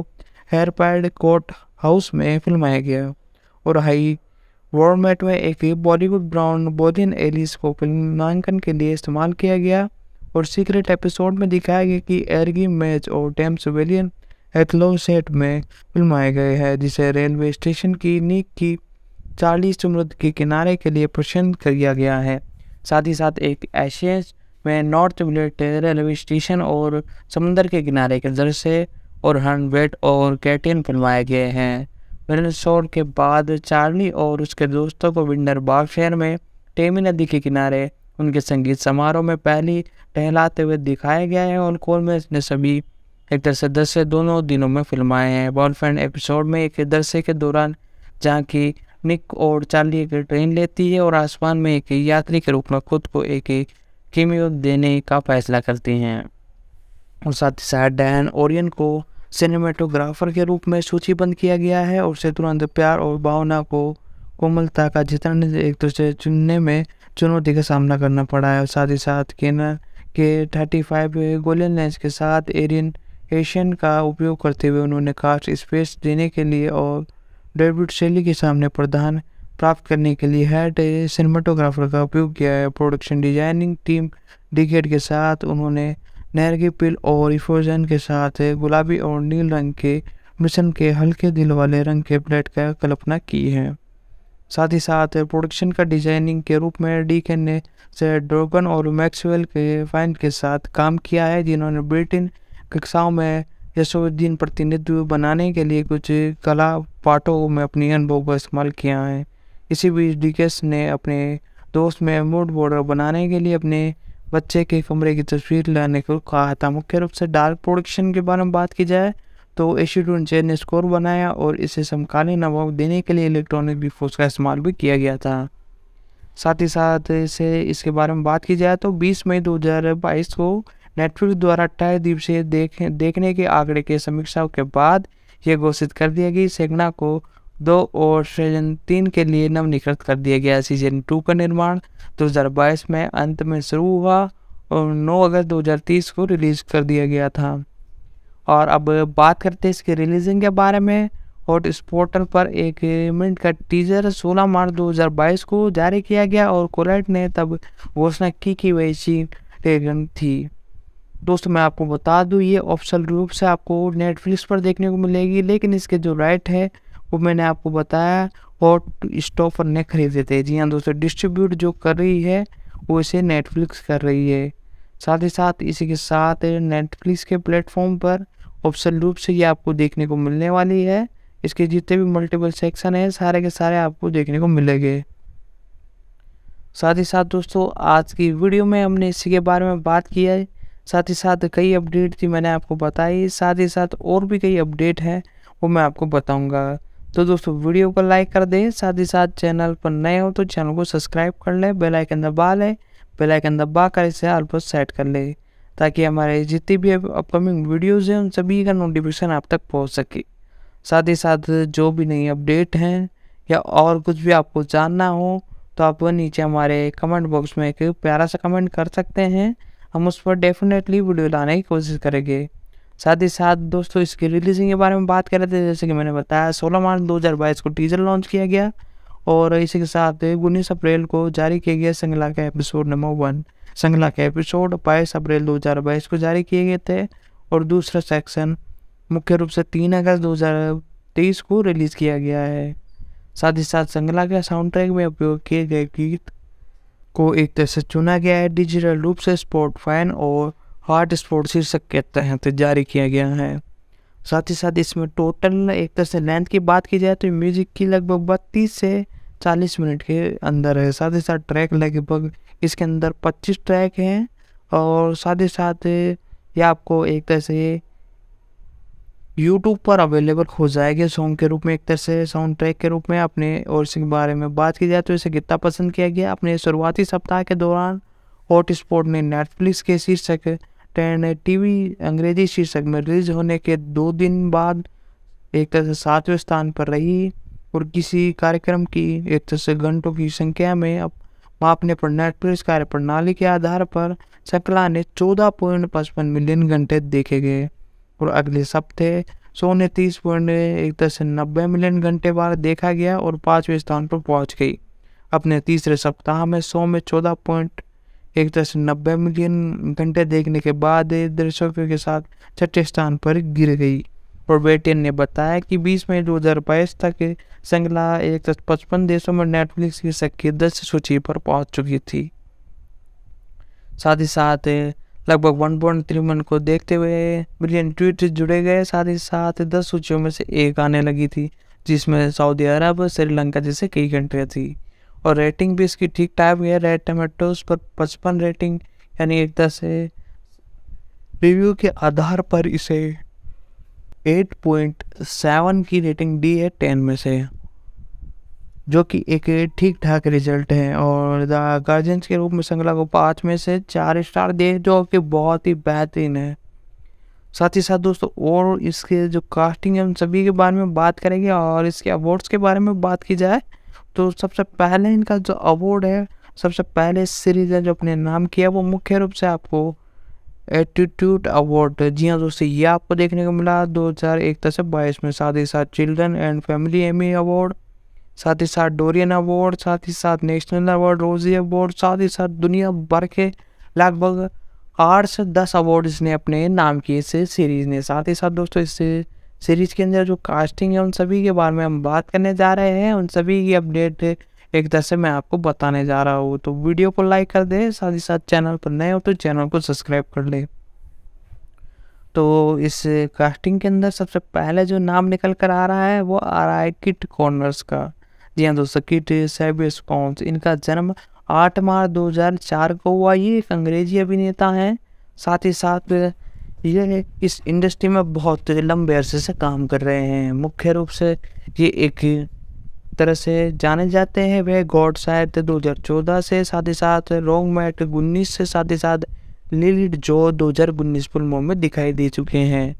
हेयरपैड कोर्ट हाउस में फिल्माया गया और हाई वॉर्मेट में एक बॉलीवुड ब्राउन बोधिन एलिस को फिल्मांकन के लिए इस्तेमाल किया गया और सीक्रेट एपिसोड में दिखाया गया कि एर्गी मैच और टेम्स विलियन एथलो सेट में फिल्माए गए हैं जिसे रेलवे स्टेशन की नींव की 40 समुद्र के किनारे के लिए पसंद किया गया है। साथ ही साथ एक एशियस में नॉर्थ विलेट रेलवे स्टेशन और समुद्र के किनारे के दृश्य और हनवेट और कैटिन फिल्माए गए हैं। विंडसर के बाद चार्ली और उसके दोस्तों को विंडर बाग शहर में टेमी नदी के किनारे उनके संगीत समारोह में पहली टहलाते हुए दिखाया गया है और कोलमेस ने सभी एक तरह से दृश्य दोनों दिनों में फिल्माए हैं। बॉयफ्रेंड एपिसोड में एक दृश्य के दौरान जहाँ की निक और चार्ली एक ट्रेन लेती है और आसमान में एक यात्री के रूप में खुद को एक कीमियो देने का फैसला करती हैं और साथ ही साथ डैन ओरियन को सिनेमेटोग्राफर के रूप में सूचीबद्ध किया गया है और उसे तुरंत प्यार और भावना को कोमलता का चित्रण एक दूसरे चुनने में चुनौती का सामना करना पड़ा है। और साथ ही साथ केनर के 35 गोल्डन लेंस के साथ एशियन का उपयोग करते हुए उन्होंने कास्ट स्पेस देने के लिए और डेविड शैली के सामने प्रदान प्राप्त करने के लिए हेड सिनेमाटोग्राफर का उपयोग किया है। प्रोडक्शन डिजाइनिंग टीम डिकेड के साथ उन्होंने नहर की पिल और इफोजन के साथ गुलाबी और नील रंग के मिश्रण के हल्के दिल वाले रंग के प्लेट का कल्पना की है। साथ ही साथ प्रोडक्शन का डिजाइनिंग के रूप में डीकेन ने से ड्रोगन और मैक्सवेल के फाइन के साथ काम किया है जिन्होंने ब्रिटेन कक्षाओं में यशोदीन प्रतिनिधित्व बनाने के लिए कुछ कला पाठों में अपनी अनुभव का इस्तेमाल किया है। इसी बीच डीकेस ने अपने दोस्त में मूड बोर्ड बनाने के लिए अपने बच्चे के कमरे की तस्वीर लाने को कहा था। मुख्य रूप से डार्क प्रोडक्शन के बारे में बात की जाए तो एशिडून चेन ने स्कोर बनाया और इसे समकालीन अनुभव देने के लिए इलेक्ट्रॉनिक रिफोर्स का इस्तेमाल भी किया गया था। साथ ही साथ इसके बारे में बात की जाए तो 20 मई 2022 को नेटफ्लिक्स द्वारा 28 दिवसीय देखने के आंकड़े के समीक्षा के बाद यह घोषित कर दिया गया सेगना को 2 और सीजन 3 के लिए नवनीकृत कर दिया गया। सीजन 2 का निर्माण 2022 में अंत में शुरू हुआ और 9 अगस्त 2030 को रिलीज कर दिया गया था। और अब बात करते हैं इसके रिलीजिंग के बारे में और इस पोर्टल पर 1 मिनट का टीजर 16 मार्च 2022 को जारी किया गया और कोलैट ने तब घोषणा की कि वह चीन थी। दोस्तों मैं आपको बता दूं ये ऑफिशियल रूप से आपको नेटफ्लिक्स पर देखने को मिलेगी, लेकिन इसके जो राइट है वो मैंने आपको बताया हॉटस्टार ने खरीदे थे। जी हाँ दोस्तों, डिस्ट्रीब्यूट जो कर रही है वो इसे नेटफ्लिक्स कर रही है। साथ ही साथ इसी के साथ नेटफ्लिक्स के प्लेटफॉर्म पर ऑफिशियल रूप से ये आपको देखने को मिलने वाली है। इसके जितने भी मल्टीपल सेक्शन है सारे के सारे आपको देखने को मिलेंगे। साथ ही साथ दोस्तों आज की वीडियो में हमने इसी के बारे में बात की है। साथ ही साथ कई अपडेट थी मैंने आपको बताई, साथ ही साथ और भी कई अपडेट हैं वो मैं आपको बताऊंगा। तो दोस्तों वीडियो को लाइक कर दें, साथ ही साथ चैनल पर नए हो तो चैनल को सब्सक्राइब कर लें, बेल आइकन दबा लें, बेल आइकन दबा कर इसे ऑल पर सेट कर लें ताकि हमारे जितनी भी अपकमिंग वीडियोज़ हैं उन सभी का नोटिफिकेशन आप तक पहुँच सके। साथ ही साथ जो भी नई अपडेट हैं या और कुछ भी आपको जानना हो तो आप नीचे हमारे कमेंट बॉक्स में एक प्यारा सा कमेंट कर सकते हैं, हम उस पर डेफिनेटली वीडियो लाने की कोशिश करेंगे। साथ ही साथ दोस्तों इसकी रिलीजिंग के बारे में बात कर रहे थे, जैसे कि मैंने बताया 16 मार्च 2022 को टीजर लॉन्च किया गया और इसी के साथ 19 अप्रैल को जारी किया गया श्रृंखला का एपिसोड नंबर 1। श्रृंखला के एपिसोड 22 अप्रैल 2022 को जारी किए गए थे और दूसरा सेक्शन मुख्य रूप से 3 अगस्त 2023 को रिलीज़ किया गया है। साथ ही साथ श्रृंखला के साउंड ट्रैक में उपयोग किए गए गीत को एक तरह से चुना गया है डिजिटल रूप से स्पोर्ट फैन और हार्ट स्पोर्ट शीर्षक के तहत जारी किया गया है। साथ ही साथ इसमें टोटल एक तरह से लेंथ की बात की जाए तो म्यूजिक की लगभग 32 से 40 मिनट के अंदर है। साथ ही साथ ट्रैक लगभग इसके अंदर 25 ट्रैक हैं और साथ ही साथ ये आपको एक तरह से यूट्यूब पर अवेलेबल हो जाएगी सॉन्ग के रूप में, एक तरह से साउंड ट्रैक के रूप में अपने। और इसके बारे में बात की जाए तो इसे कितना पसंद किया गया अपने शुरुआती सप्ताह के दौरान हॉटस्टार ने नेटफ्लिक्स के शीर्षक 10 टीवी अंग्रेजी शीर्षक में रिलीज होने के 2 दिन बाद एक तरह से 7वें स्थान पर रही और किसी कार्यक्रम की एक तरह से घंटों की संख्या में अब मापने पर नेटफ्लिक्स कार्य प्रणाली के आधार पर श्रृंखला ने 14.55 मिलियन घंटे देखे गए और अगले सप्ताह शो ने 30.90 मिलियन घंटे बार देखा गया और 5वें स्थान पर पहुंच गई। अपने तीसरे सप्ताह में शो में 14.90 मिलियन घंटे देखने के बाद दर्शकों के साथ 6ठे स्थान पर गिर गई। और बेटियन ने बताया कि 20 मई 2022 तक श्रृंखला 155 देशों में नेटफ्लिक्स की सक्रिय 10 सूची पर पहुंच चुकी थी। साथ ही साथ लगभग 1.3 को देखते हुए मिलियन ट्वीट जुड़े गए। साथ ही साथ 10 सूचियों में से एक आने लगी थी जिसमें सऊदी अरब, श्रीलंका जैसे कई कंट्रियाँ थी। और रेटिंग भी इसकी ठीक ठाक है, रेड टमाटोज पर 55 रेटिंग, यानी एक तरह से रिव्यू के आधार पर इसे 8.7 की रेटिंग दी है 10 में से, जो कि एक ठीक ठाक रिजल्ट है। और द गार्जियंस के रूप में श्रृंखला को 5 में से 4 स्टार दिए, जो कि बहुत ही बेहतरीन है। साथ ही साथ दोस्तों और इसके जो कास्टिंग है उन सभी के बारे में बात करेंगे। और इसके अवार्ड्स के बारे में बात की जाए तो सबसे पहले इनका जो अवार्ड है, सबसे पहले सीरीज है जो अपने नाम किया वो मुख्य रूप से आपको एटीट्यूड अवार्ड, जी हाँ दोस्तों, ये आपको देखने को मिला 2021 में। साथ ही साथ children and family Emmy award, साथ ही साथ डोरियन अवार्ड, साथ ही साथ नेशनल अवार्ड, रोजी अवार्ड, साथ ही साथ दुनिया भर के लगभग 8 से 10 अवार्ड इसने अपने नाम किए इस सीरीज़ ने। साथ ही साथ दोस्तों इस सीरीज़ के अंदर जो कास्टिंग है उन सभी के बारे में हम बात करने जा रहे हैं, उन सभी की अपडेट एक तरह से मैं आपको बताने जा रहा हूँ। तो वीडियो को लाइक कर दे, साथ ही साथ चैनल पर नए हो तो चैनल को सब्सक्राइब कर ले। तो इस कास्टिंग के अंदर सबसे पहले जो नाम निकल कर आ रहा है वो आ रहा है किट कॉर्नर्स का। जी हाँ दोस्तों, किट सेबियस, इनका जन्म 8 मार्च 2004 को हुआ। ये एक अंग्रेजी अभिनेता हैं। साथ ही साथ ये इस इंडस्ट्री में बहुत लंबे अरसे से काम कर रहे हैं। मुख्य रूप से ये एक तरह से जाने जाते हैं वह गॉड शायद 2014 से, साथ ही साथ रॉन्ग मैट 19 से, साथ ही साथ लिलिट जो 2019 फिल्मों में दिखाई दे चुके हैं।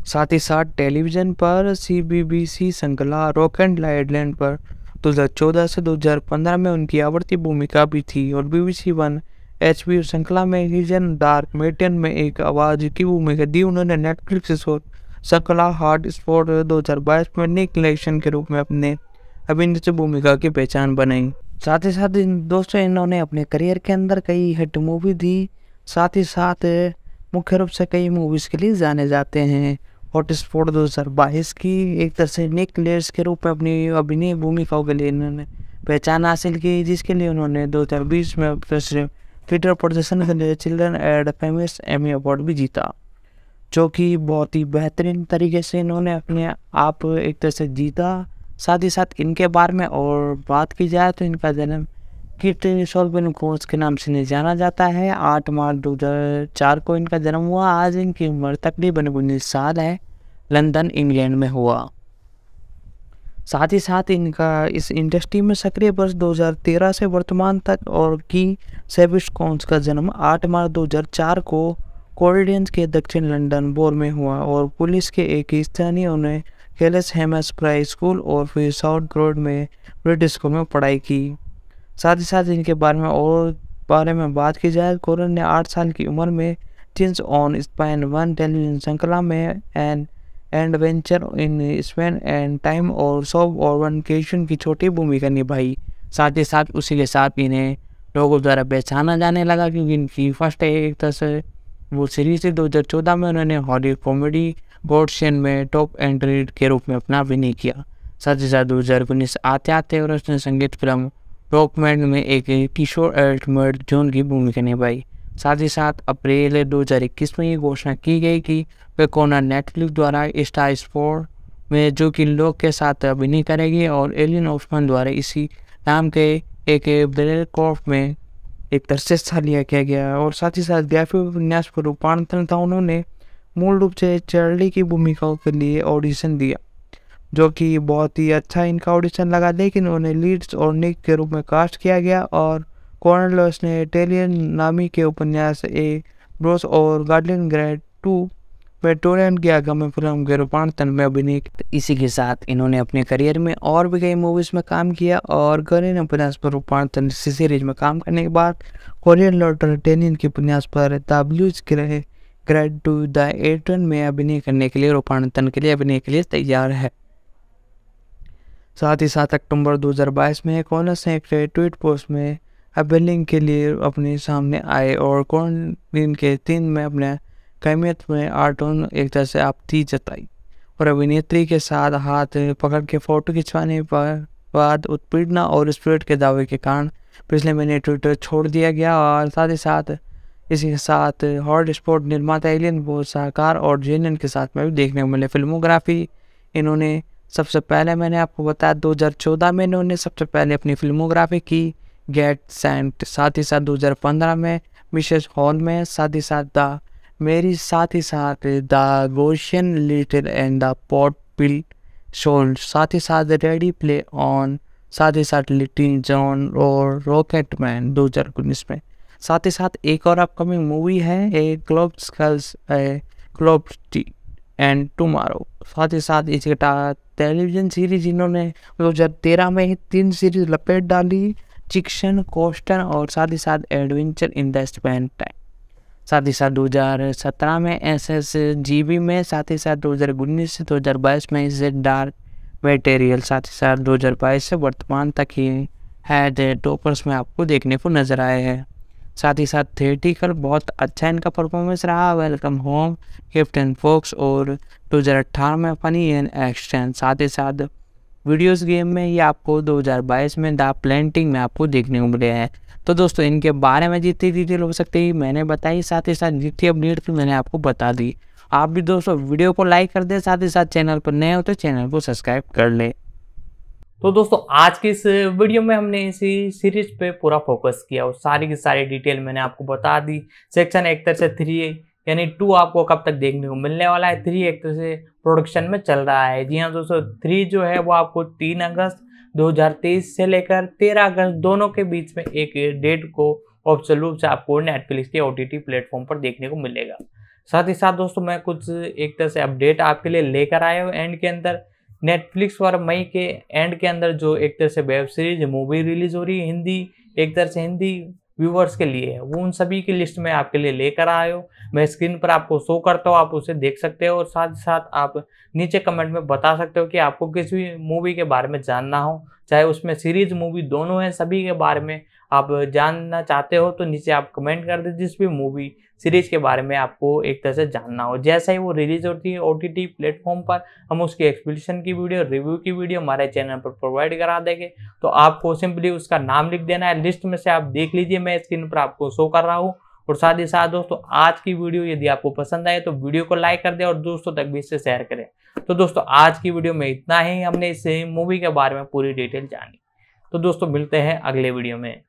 साथ ही साथ टेलीविज़न पर CBBC श्रृंखला रॉक एंड आइलैंड पर 2014 से 2015 में उनकी आवर्ती भूमिका भी थी। और BBC 1 HBO श्रृंखला में हिजन डार्क मेटियन में एक आवाज़ की भूमिका दी उन्होंने। नेटफ्लिक्स शो सकला हॉट स्पॉट 2022 में निक इलेक्शन के रूप में अपने अभिनेत्री भूमिका की पहचान बनाई। साथ ही साथ दोस्तों इन्होंने अपने करियर के अंदर कई हिट मूवी दी। साथ ही साथ मुख्य रूप से कई मूवीज़ के लिए जाने जाते हैं। हॉट स्पॉट 2022 की एक तरह से निक लेयर्स के रूप में अपनी अभिनय भूमिकाओं के लिए इन्होंने पहचान हासिल की, जिसके लिए उन्होंने 2020 में थिएटर प्रदर्शन के लिए children and famous Emmy award भी जीता, जो कि बहुत ही बेहतरीन तरीके से इन्होंने अपने आप एक तरह से जीता। साथ ही साथ इनके बारे में और बात की जाए तो इनका जन्म किट सोल्वेन कोर्स के नाम से जाना जाता है। 8 मार्च 2004 को इनका जन्म हुआ। आज इनकी उम्र तकरीबन 19 साल है। लंदन इंग्लैंड में हुआ। साथ ही साथ इनका इस इंडस्ट्री में सक्रिय वर्ष 2013 से वर्तमान तक और की सेविस कॉन्स का जन्म 8 मार्च 2004 को कॉर्डियंस के दक्षिण लंदन बोर में हुआ और पुलिस के एक स्थानीय उन्हें केलेस हेमस प्राइज स्कूल और फिर साउथ ग्रोड में ब्रिटिश स्कूल में पढ़ाई की। साथ ही साथ इनके बारे में बात की जाए, कोरन ने 8 साल की उम्र में टिन्स ऑन स्पेन 1 टेलीविजन श्रृंखला में an adventure in Spain and time और सॉब और वनकेशन की छोटी भूमिका निभाई। साथ ही साथ उसी के साथ इन्हें लोगों द्वारा पहचाना जाने लगा क्योंकि इनकी फर्स्ट एक तरह से वो सीरीज थी। 2014 में उन्होंने हॉलीवुड कॉमेडी गॉडशन में टॉप एंट्री के रूप में अपना अभिनय किया। साथ ही साथ 2019 आते और उसने संगीत फिल्म रॉकमैन में एक किशोर अल्टमर्ड जॉन की भूमिका निभाई। साथ ही साथ अप्रैल 2021 में ये घोषणा की गई कि वे कोना नेटफ्लिक्स द्वारा स्टार स्पोर्ट में जो कि लोग के साथ अभिनय करेगी और एलियन ऑफमैन द्वारा इसी नाम के एक ब्रेल कॉर्प में एक तरह से हिस्सा लिया गया और साथ ही साथ ग्राफिक उपन्यास पर रूपांतरण था। उन्होंने मूल रूप से चार्ली की भूमिकाओं के लिए ऑडिशन दिया, जो कि बहुत ही अच्छा इनका ऑडिशन लगा, लेकिन उन्हें लीड्स और निक के रूप में कास्ट किया गया और कॉर्नर लॉस ने इटालियन नामी के उपन्यास ए ब्रोस और गार्डियन ग्रेड 2 वेटोरियन की आगामी फिल्म के रूपांतरण में अभिनय। इसी के साथ इन्होंने अपने करियर में और भी कई मूवीज में काम किया और कोरियन उपन्यास पर रूपांतरण सीरीज में काम करने के बाद कोरियन लॉटर टेनियन के उपन्यास पर the blues grade 2 the Eton में अभिनय करने के लिए रूपांतरण के लिए अभिनय के लिए तैयार है। साथ ही साथ अक्टूबर 2022 में कॉनस ने एक ट्वीट पोस्ट में अभिनय के लिए अपने सामने आए और कॉर्न के 3 में अपने कैमियत में आर्टोन एक तरह से आपत्ति जताई और अभिनेत्री के साथ हाथ पकड़ के फोटो खिंचवाने पर बाद उत्पीड़ना और स्पिरिट के दावे के कारण पिछले महीने ट्विटर छोड़ दिया गया। और साथ ही साथ इसी के साथ हॉट स्पॉट निर्माता एलियन बोस सहकार और जेनियन के साथ में भी देखने को मिले। फिल्मोग्राफी इन्होंने सबसे पहले मैंने आपको बताया 2014 में इन्होंने सबसे पहले अपनी फिल्मोग्राफी की गेट सेंट। साथ ही साथ 2015 में मिसेस हॉल में, साथ ही साथ द मेरी, साथ ही साथ द गोशियन little and the pot pill शोल, साथ ही साथ रेडी प्ले ऑन, साथ ही साथ लिटिल जॉन और रॉकेट मैन 2019 में। साथ ही साथ एक और अपकमिंग मूवी है a globe skulls globe and tomorrow. साथ ही साथ इस टेलीविजन सीरीज इन्होंने 2013 में 3 सीरीज लपेट डाली, चिक्सन, कोस्टन और साथ ही साथ adventure in the Spain time. साथ ही साथ 2017 में SSGB में, साथ ही साथ 2019 से 2022 में इसे डार्क मटेरियल, साथ ही साथ 2022 से वर्तमान तक ही है टॉपर्स में आपको देखने को नजर आए हैं। साथ ही साथ थिएटिकल बहुत अच्छा इनका परफॉर्मेंस रहा, वेलकम होम, कैप्टन फॉक्स और 2018 में फनी एंड एक्शन। साथ ही साथ वीडियोस गेम में ये आपको 2022 में द प्लेंटिंग में आपको देखने को मिले हैं। तो दोस्तों इनके बारे में जितनी डिटेल हो सकती है मैंने बताई, साथ ही साथ जितनी अपडेट थी मैंने आपको बता दी। आप भी दोस्तों वीडियो को लाइक कर दें, साथ ही साथ चैनल पर नए हो तो चैनल को सब्सक्राइब कर लें। तो दोस्तों आज की इस वीडियो में हमने इसी सीरीज पे पूरा फोकस किया और सारी की सारी डिटेल मैंने आपको बता दी। सेक्शन एक तरह से 3 यानी 2 आपको कब तक देखने को मिलने वाला है, 3 एक तरह से प्रोडक्शन में चल रहा है। जी हाँ दोस्तों, 3 जो है वो आपको 3 अगस्त 2023 से लेकर 13 अगस्त दोनों के बीच में एक डेट को ऑफिशियल रूप से आपको नेटफ्लिक्स के OTT प्लेटफॉर्म पर देखने को मिलेगा। साथ ही साथ दोस्तों मैं कुछ एक तरह से अपडेट आपके लिए लेकर आया हूँ एंड के अंदर। नेटफ्लिक्स पर मई के एंड के अंदर जो एक तरह से वेब सीरीज मूवी रिलीज हो रही है हिंदी, एक तरह से हिंदी व्यूवर्स के लिए है, वो उन सभी की लिस्ट में आपके लिए लेकर आए हो। मैं स्क्रीन पर आपको शो करता हूँ, आप उसे देख सकते हो और साथ ही साथ आप नीचे कमेंट में बता सकते हो कि आपको किस भी मूवी के बारे में जानना हो, चाहे उसमें सीरीज मूवी दोनों है, सभी के बारे में आप जानना चाहते हो तो नीचे आप कमेंट कर दे जिस भी मूवी सीरीज के बारे में आपको एक तरह से जानना हो। जैसे ही वो रिलीज होती है OTT प्लेटफॉर्म पर, हम उसकी एक्सप्लेनेशन की वीडियो, रिव्यू की वीडियो हमारे चैनल पर प्रोवाइड करा देंगे। तो आपको सिंपली उसका नाम लिख देना है, लिस्ट में से आप देख लीजिए, मैं स्क्रीन पर आपको शो कर रहा हूँ। और साथ ही साथ दोस्तों आज की वीडियो यदि आपको पसंद आए तो वीडियो को लाइक कर दे और दोस्तों तक भी इसे शेयर करें। तो दोस्तों आज की वीडियो में इतना ही, हमने इस मूवी के बारे में पूरी डिटेल जानी। तो दोस्तों मिलते हैं अगले वीडियो में।